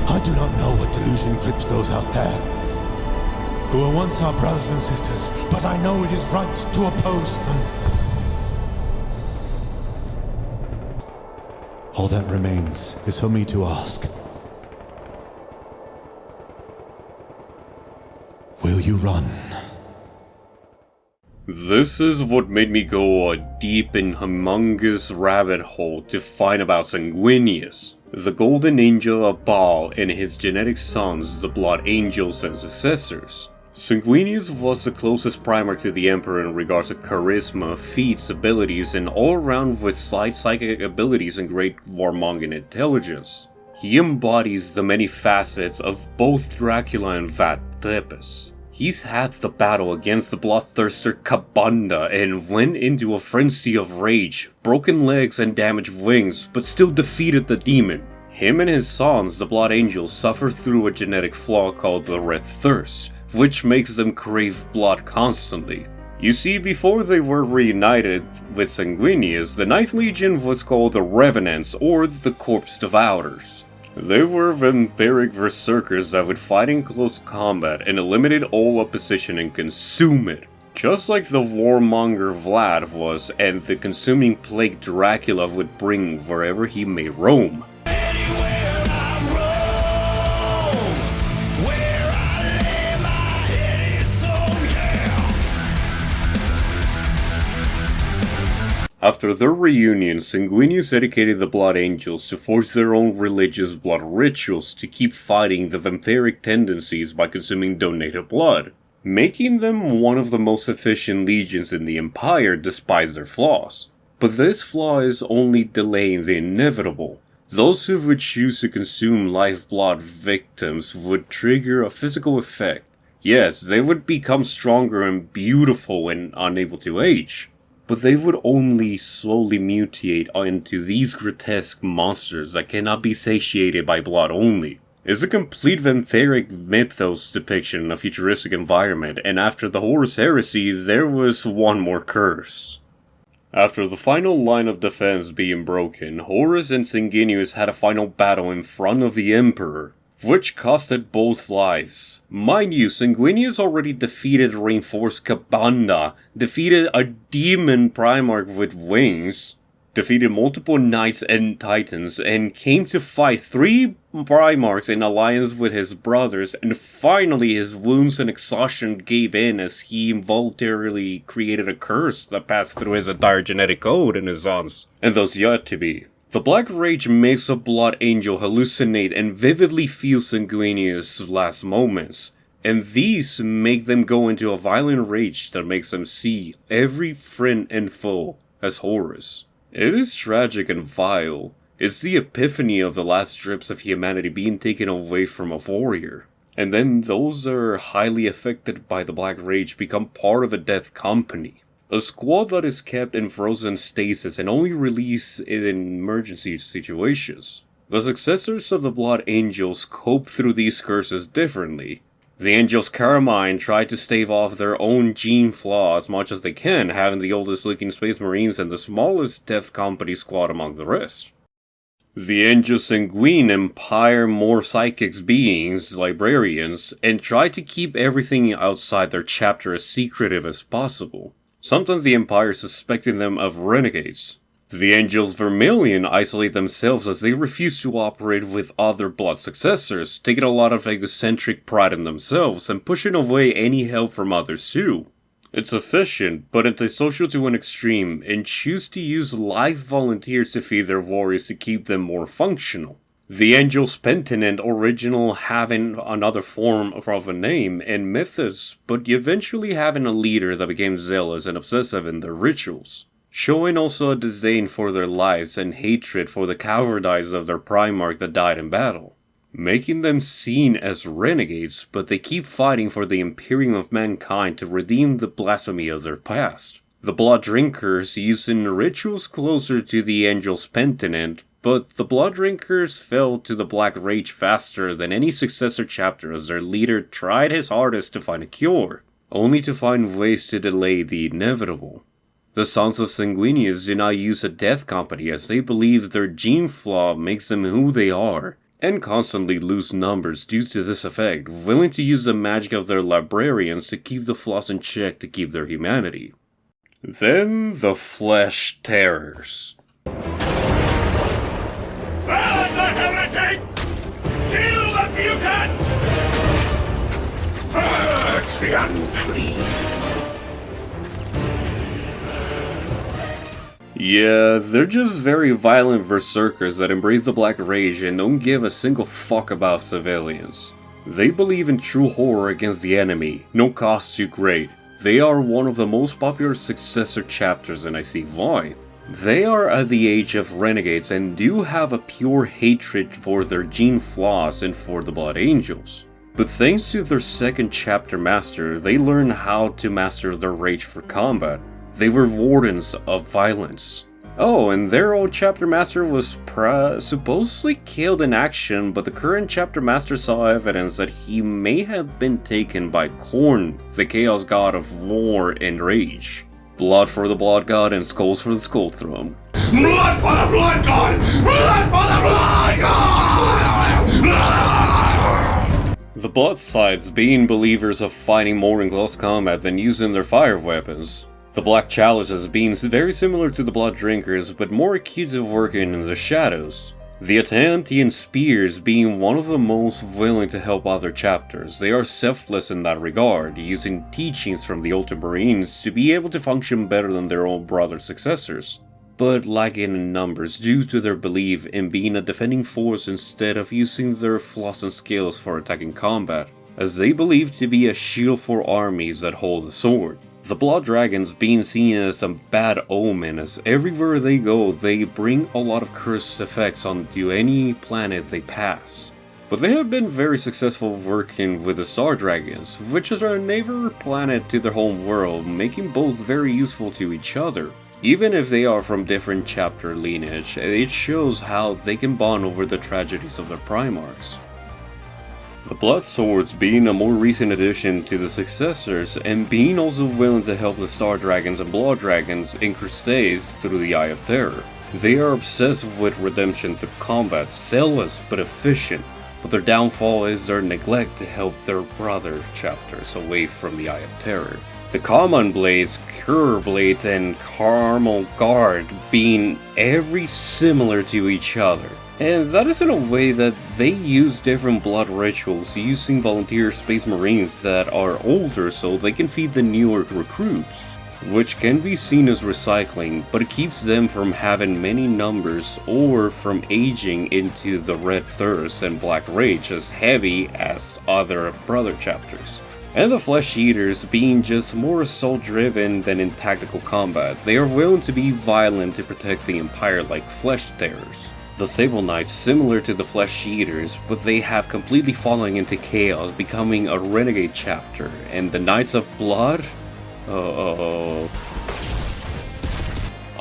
I do not know what delusion grips those out there who were once our brothers and sisters, but I know it is right to oppose them. All that remains is for me to ask. Will you run? This is what made me go a deep and humongous rabbit hole to find about Sanguinius, the golden angel of Baal and his genetic sons, the Blood Angels and successors. Sanguinius was the closest Primarch to the Emperor in regards to charisma, feats, abilities, and all around with slight psychic abilities and great warmongering intelligence. He embodies the many facets of both Dracula and Facets. He's had the battle against the bloodthirster Kabanda and went into a frenzy of rage, broken legs and damaged wings, but still defeated the demon. Him and his sons, the Blood Angels, suffer through a genetic flaw called the Red Thirst, which makes them crave blood constantly. You see, before they were reunited with Sanguinius, the Ninth Legion was called the Revenants, or the Corpse Devourers. They were vampiric berserkers that would fight in close combat and eliminate all opposition and consume it. Just like the warmonger Vlad was and the consuming plague Dracula would bring wherever he may roam. After their reunion, Sanguinius educated the Blood Angels to forge their own religious blood rituals to keep fighting the vampiric tendencies by consuming donated blood, making them one of the most efficient legions in the Empire despite their flaws. But this flaw is only delaying the inevitable. Those who would choose to consume lifeblood victims would trigger a physical effect. Yes, they would become stronger and beautiful and unable to age. But they would only slowly mutate into these grotesque monsters that cannot be satiated by blood only. It's a complete vampiric mythos depiction in a futuristic environment, and after the Horus heresy, there was one more curse. After the final line of defense being broken, Horus and Sanguinius had a final battle in front of the Emperor, which costed both lives. Mind you, Sanguinius already defeated reinforced Kabanda, defeated a demon Primarch with wings, defeated multiple knights and titans, and came to fight 3 Primarchs in alliance with his brothers, and finally his wounds and exhaustion gave in as he involuntarily created a curse that passed through his entire genetic code in his sons, and those yet to be. The Black Rage makes a Blood Angel hallucinate and vividly feel Sanguinius' last moments, and these make them go into a violent rage that makes them see every friend and foe as Horus. It is tragic and vile. It's the epiphany of the last strips of humanity being taken away from a warrior. And then those that are highly affected by the Black Rage become part of a death company. A squad that is kept in frozen stasis and only released in emergency situations. The successors of the Blood Angels cope through these curses differently. The Angels Carmine try to stave off their own gene flaw as much as they can, having the oldest looking Space Marines and the smallest Death Company squad among the rest. The Angels Sanguine empire more psychics beings, librarians, and try to keep everything outside their chapter as secretive as possible. Sometimes the Empire suspecting them of renegades. The Angels Vermilion isolate themselves as they refuse to operate with other Blood successors, taking a lot of egocentric pride in themselves and pushing away any help from others too. It's efficient, but antisocial to an extreme, and choose to use live volunteers to feed their warriors to keep them more functional. The Angels Penitent original having another form of a name and methods, but eventually having a leader that became zealous and obsessive in their rituals. Showing also a disdain for their lives and hatred for the cowardice of their Primarch that died in battle. Making them seen as renegades, but they keep fighting for the Imperium of Mankind to redeem the blasphemy of their past. The Blood Drinkers using rituals closer to the Angels Penitent, but the Blood Drinkers fell to the Black Rage faster than any successor chapter as their leader tried his hardest to find a cure, only to find ways to delay the inevitable. The Sons of Sanguinius do not use a Death Company as they believe their gene flaw makes them who they are, and constantly lose numbers due to this effect, willing to use the magic of their librarians to keep the flaws in check to keep their humanity. Then the Flesh Terrors. Burn the heretic! Kill the mutants! Purge the unclean! Yeah, they're just very violent berserkers that embrace the Black Rage and don't give a single fuck about civilians. They believe in true horror against the enemy, no cost too great. They are one of the most popular successor chapters and I see why. They are at the age of renegades and do have a pure hatred for their gene flaws and for the Blood Angels. But thanks to their second chapter master, they learn how to master their rage for combat. They were wardens of violence. Oh, and their old chapter master was supposedly killed in action, but the current chapter master saw evidence that he may have been taken by Khorne, the chaos god of war and rage. Blood for the Blood God and skulls for the Skull Throne. Blood for the Blood God! Blood for the Blood God! The Blood Sides being believers of fighting more in close combat than using their fire weapons. The Black Chalices being very similar to the Blood Drinkers, but more acute to working in the shadows. The Atlantean Spears being one of the most willing to help other chapters. They are selfless in that regard, using teachings from the Ultramarines to be able to function better than their own brother successors, but lacking in numbers due to their belief in being a defending force instead of using their flaws and skills for attacking combat, as they believe to be a shield for armies that hold a sword. The Blood Dragons being seen as a bad omen, as everywhere they go they bring a lot of curse effects onto any planet they pass. But they have been very successful working with the Star Dragons, which is our neighbor planet to their home world, making both very useful to each other. Even if they are from different chapter lineage, it shows how they can bond over the tragedies of their Primarchs. The Blood Swords being a more recent addition to the successors, and being also willing to help the Star Dragons and Blood Dragons in crusades through the Eye of Terror. They are obsessed with redemption through combat, zealous but efficient, but their downfall is their neglect to help their brother chapters away from the Eye of Terror. The Common Blades, Cure Blades, and Carmel Guard being every similar to each other. And that is in a way that they use different blood rituals using volunteer Space Marines that are older so they can feed the newer recruits, which can be seen as recycling, but it keeps them from having many numbers or from aging into the Red Thirst and Black Rage as heavy as other brother chapters. And the Flesh Eaters being just more assault driven than in tactical combat. They are willing to be violent to protect the Empire like Flesh Terrors. The Sable Knights similar to the Flesh Eaters, but they have completely fallen into chaos, becoming a renegade chapter. And the Knights of Blood?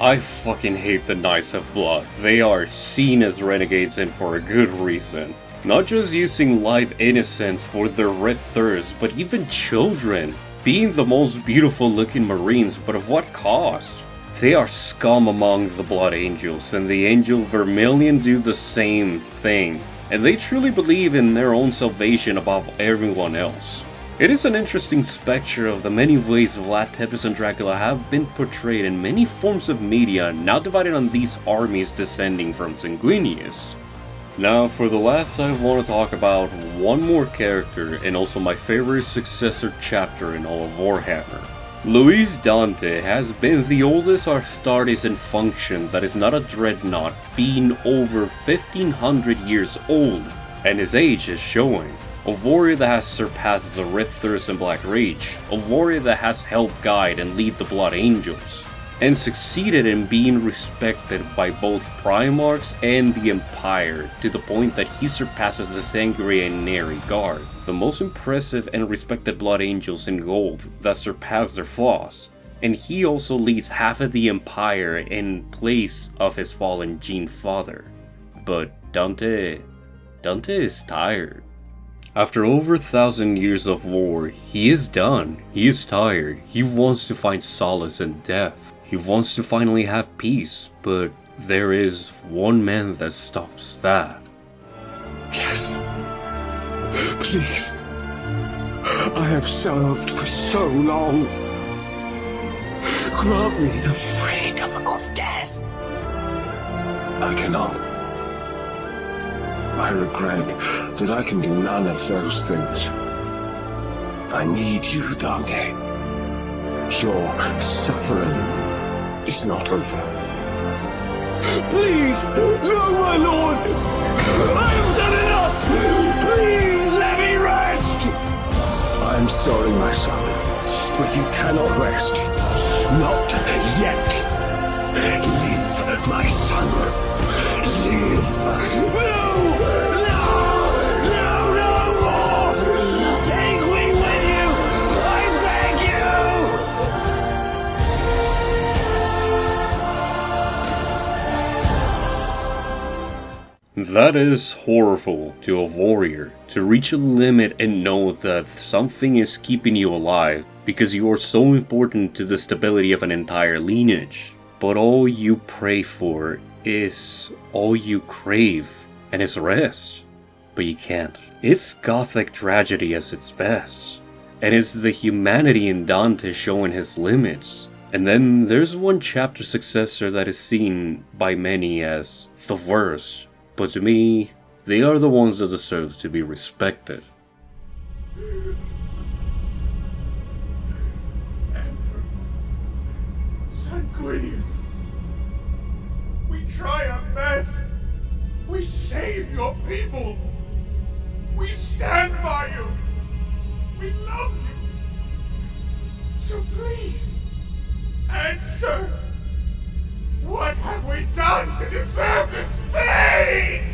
I fucking hate the Knights of Blood. They are seen as renegades and for a good reason. Not just using live innocents for their red thirst, but even children. Being the most beautiful looking Marines, but at what cost? They are scum among the Blood Angels, and the Angel Vermilion do the same thing. And they truly believe in their own salvation above everyone else. It is an interesting spectre of the many ways Vlad Tepes and Dracula have been portrayed in many forms of media, now divided on these armies descending from Sanguinius. Now, for the last, I want to talk about one more character, and also my favorite successor chapter in all of Warhammer. Luis Dante has been the oldest Astartes in function that is not a dreadnought, being over 1500 years old, and his age is showing. A warrior that has surpassed the Red Thirst and Black Rage, a warrior that has helped guide and lead the Blood Angels, and succeeded in being respected by both Primarchs and the Empire, to the point that he surpasses the Sanguinary Guard, the most impressive and respected Blood Angels in gold that surpass their flaws, and he also leads half of the Empire in place of his fallen Gene father. But Dante is tired. After over 1,000 years of war, he is done. He is tired. He wants to find solace in death. He wants to finally have peace, but there is one man that stops that. Yes. Please. I have served for so long. Grant me the freedom of death. I cannot. I regret that I can do none of those things. I need you, Dante. Your suffering is not over. Please, no, my lord! I have done enough! Please, let me rest! I am sorry, my son, but you cannot rest. Not yet. Live, my son. Live. No more! Take me with you! I beg you! That is horrible to a warrior, to reach a limit and know that something is keeping you alive because you are so important to the stability of an entire lineage. But all you pray for is all you crave, and is rest. But you can't. It's Gothic tragedy at its best, and it's the humanity in Dante showing his limits. And then there's one chapter successor that is seen by many as the worst, but to me, they are the ones that deserve to be respected. Emperor Sanguinius, we try our best. We save your people. We stand by you. We love you. So please, answer. What have we done to deserve this fate?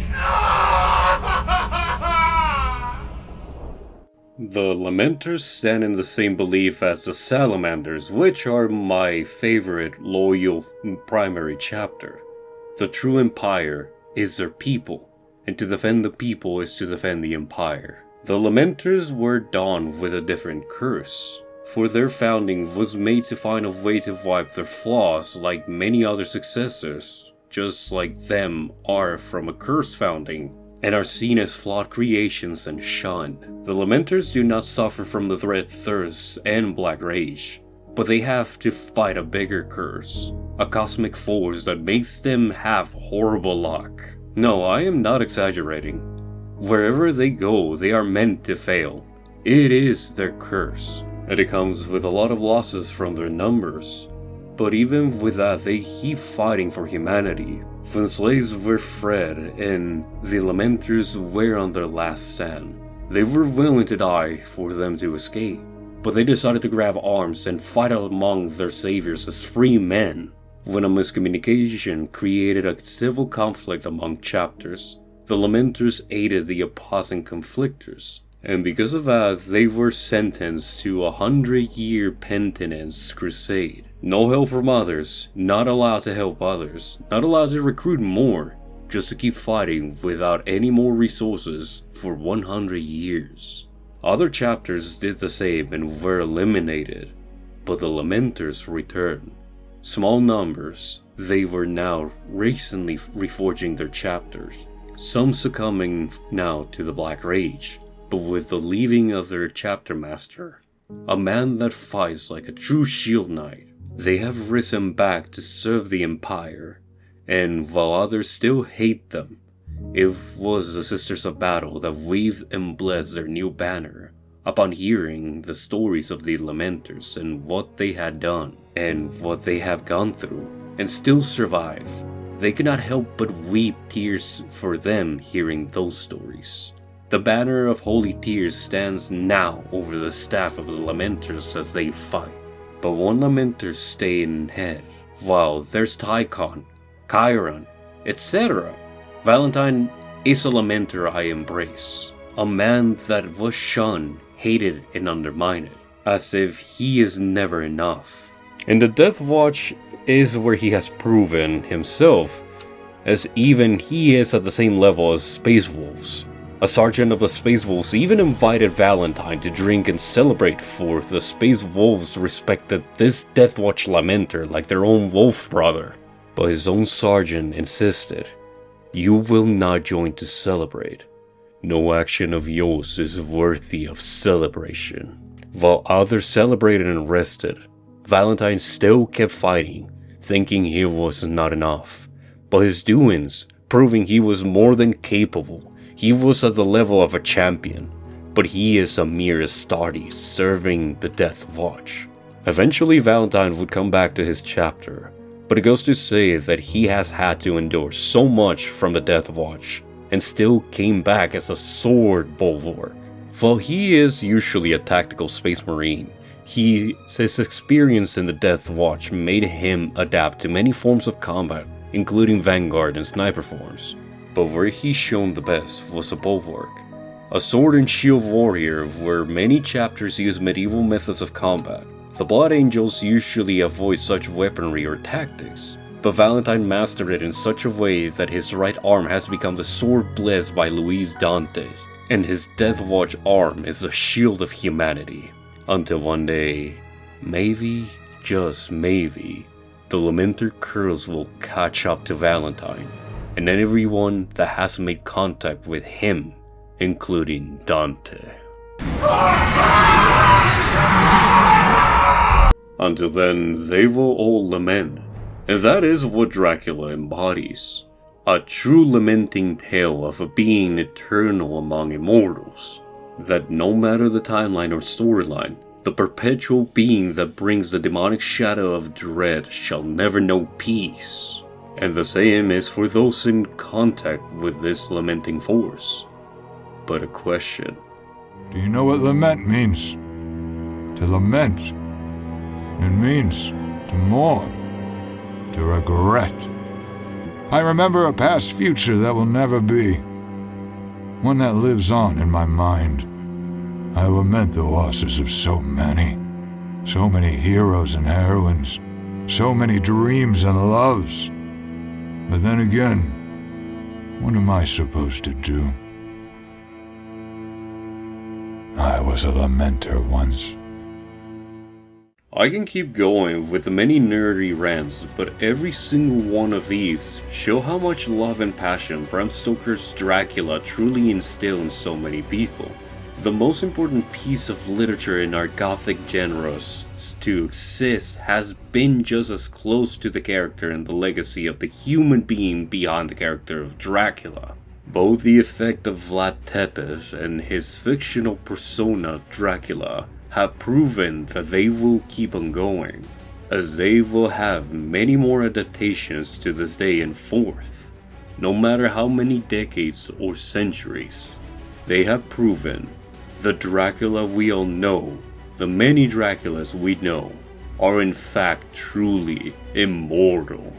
The Lamenters stand in the same belief as the Salamanders, which are my favorite loyal primary chapter. The true empire is their people, and to defend the people is to defend the empire. The Lamenters were done with a different curse, for their founding was made to find a way to wipe their flaws like many other successors, just like them are from a cursed founding, and are seen as flawed creations and shunned. The Lamenters do not suffer from the Red Thirst and Black Rage, but they have to fight a bigger curse, a cosmic force that makes them have horrible luck. No, I am not exaggerating. Wherever they go, they are meant to fail. It is their curse, and it comes with a lot of losses from their numbers. But even with that, they keep fighting for humanity. When slaves were freed and the Lamenters were on their last stand, they were willing to die for them to escape. But they decided to grab arms and fight among their saviors as free men. When a miscommunication created a civil conflict among chapters, the Lamenters aided the opposing conflictors, And because of that, they were sentenced to a 100-year penitence crusade. No help from others, not allowed to help others, not allowed to recruit more, just to keep fighting without any more resources for 100 years. Other chapters did the same and were eliminated, but the Lamenters returned. Small numbers, they were now recently reforging their chapters, some succumbing now to the Black Rage, but with the leaving of their chapter master, a man that fights like a true shield knight, they have risen back to serve the Empire, and while others still hate them, it was the Sisters of Battle that waved and blessed their new banner upon hearing the stories of the Lamenters and what they had done and what they have gone through and still survive. They could not help but weep tears for them hearing those stories. The banner of holy tears stands now over the staff of the Lamenters as they fight, but one Lamenter stay in head, while there's Tychon, Chiron, etc. Valentine is a Lamenter I embrace, a man that was shunned, hated, and undermined, as if he is never enough. And the Death Watch is where he has proven himself, as even he is at the same level as Space Wolves. A sergeant of the Space Wolves even invited Valentine to drink and celebrate, for the Space Wolves respected this Death Watch Lamenter like their own wolf brother. But his own sergeant insisted, "You will not join to celebrate. No action of yours is worthy of celebration." While others celebrated and rested, Valentine still kept fighting, thinking he was not enough. But his doings, proving he was more than capable. He was at the level of a champion, but he is a mere Astartes serving the Death Watch. Eventually Valentine would come back to his chapter, but it goes to say that he has had to endure so much from the Death Watch, and still came back as a sword bulwark. While he is usually a tactical space marine, his experience in the Death Watch made him adapt to many forms of combat, including Vanguard and Sniper forms. But where he shone the best was a bulwark, a sword and shield warrior where many chapters use medieval methods of combat. The Blood Angels usually avoid such weaponry or tactics, but Valentine mastered it in such a way that his right arm has become the sword blessed by Luis Dante, and his Death Watch arm is the shield of humanity. Until one day, maybe, just maybe, the Lamenter curls will catch up to Valentine, and everyone that has made contact with him, including Dante. Until then, they will all lament, and that is what Dracula embodies. A true lamenting tale of a being eternal among immortals, that no matter the timeline or storyline, the perpetual being that brings the demonic shadow of dread shall never know peace. And the same is for those in contact with this lamenting force. But a question. Do you know what lament means? To lament. It means to mourn, to regret. I remember a past future that will never be, one that lives on in my mind. I lament the losses of so many heroes and heroines, so many dreams and loves. But then again, what am I supposed to do? I was a lamenter once. I can keep going with the many nerdy rants, but every single one of these show how much love and passion Bram Stoker's Dracula truly instilled in so many people. The most important piece of literature in our gothic genres to exist has been just as close to the character and the legacy of the human being beyond the character of Dracula. Both the effect of Vlad Tepes and his fictional persona Dracula have proven that they will keep on going, as they will have many more adaptations to this day and forth. No matter how many decades or centuries, they have proven the Dracula we all know, the many Draculas we know, are in fact truly immortal.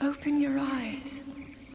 Open your eyes.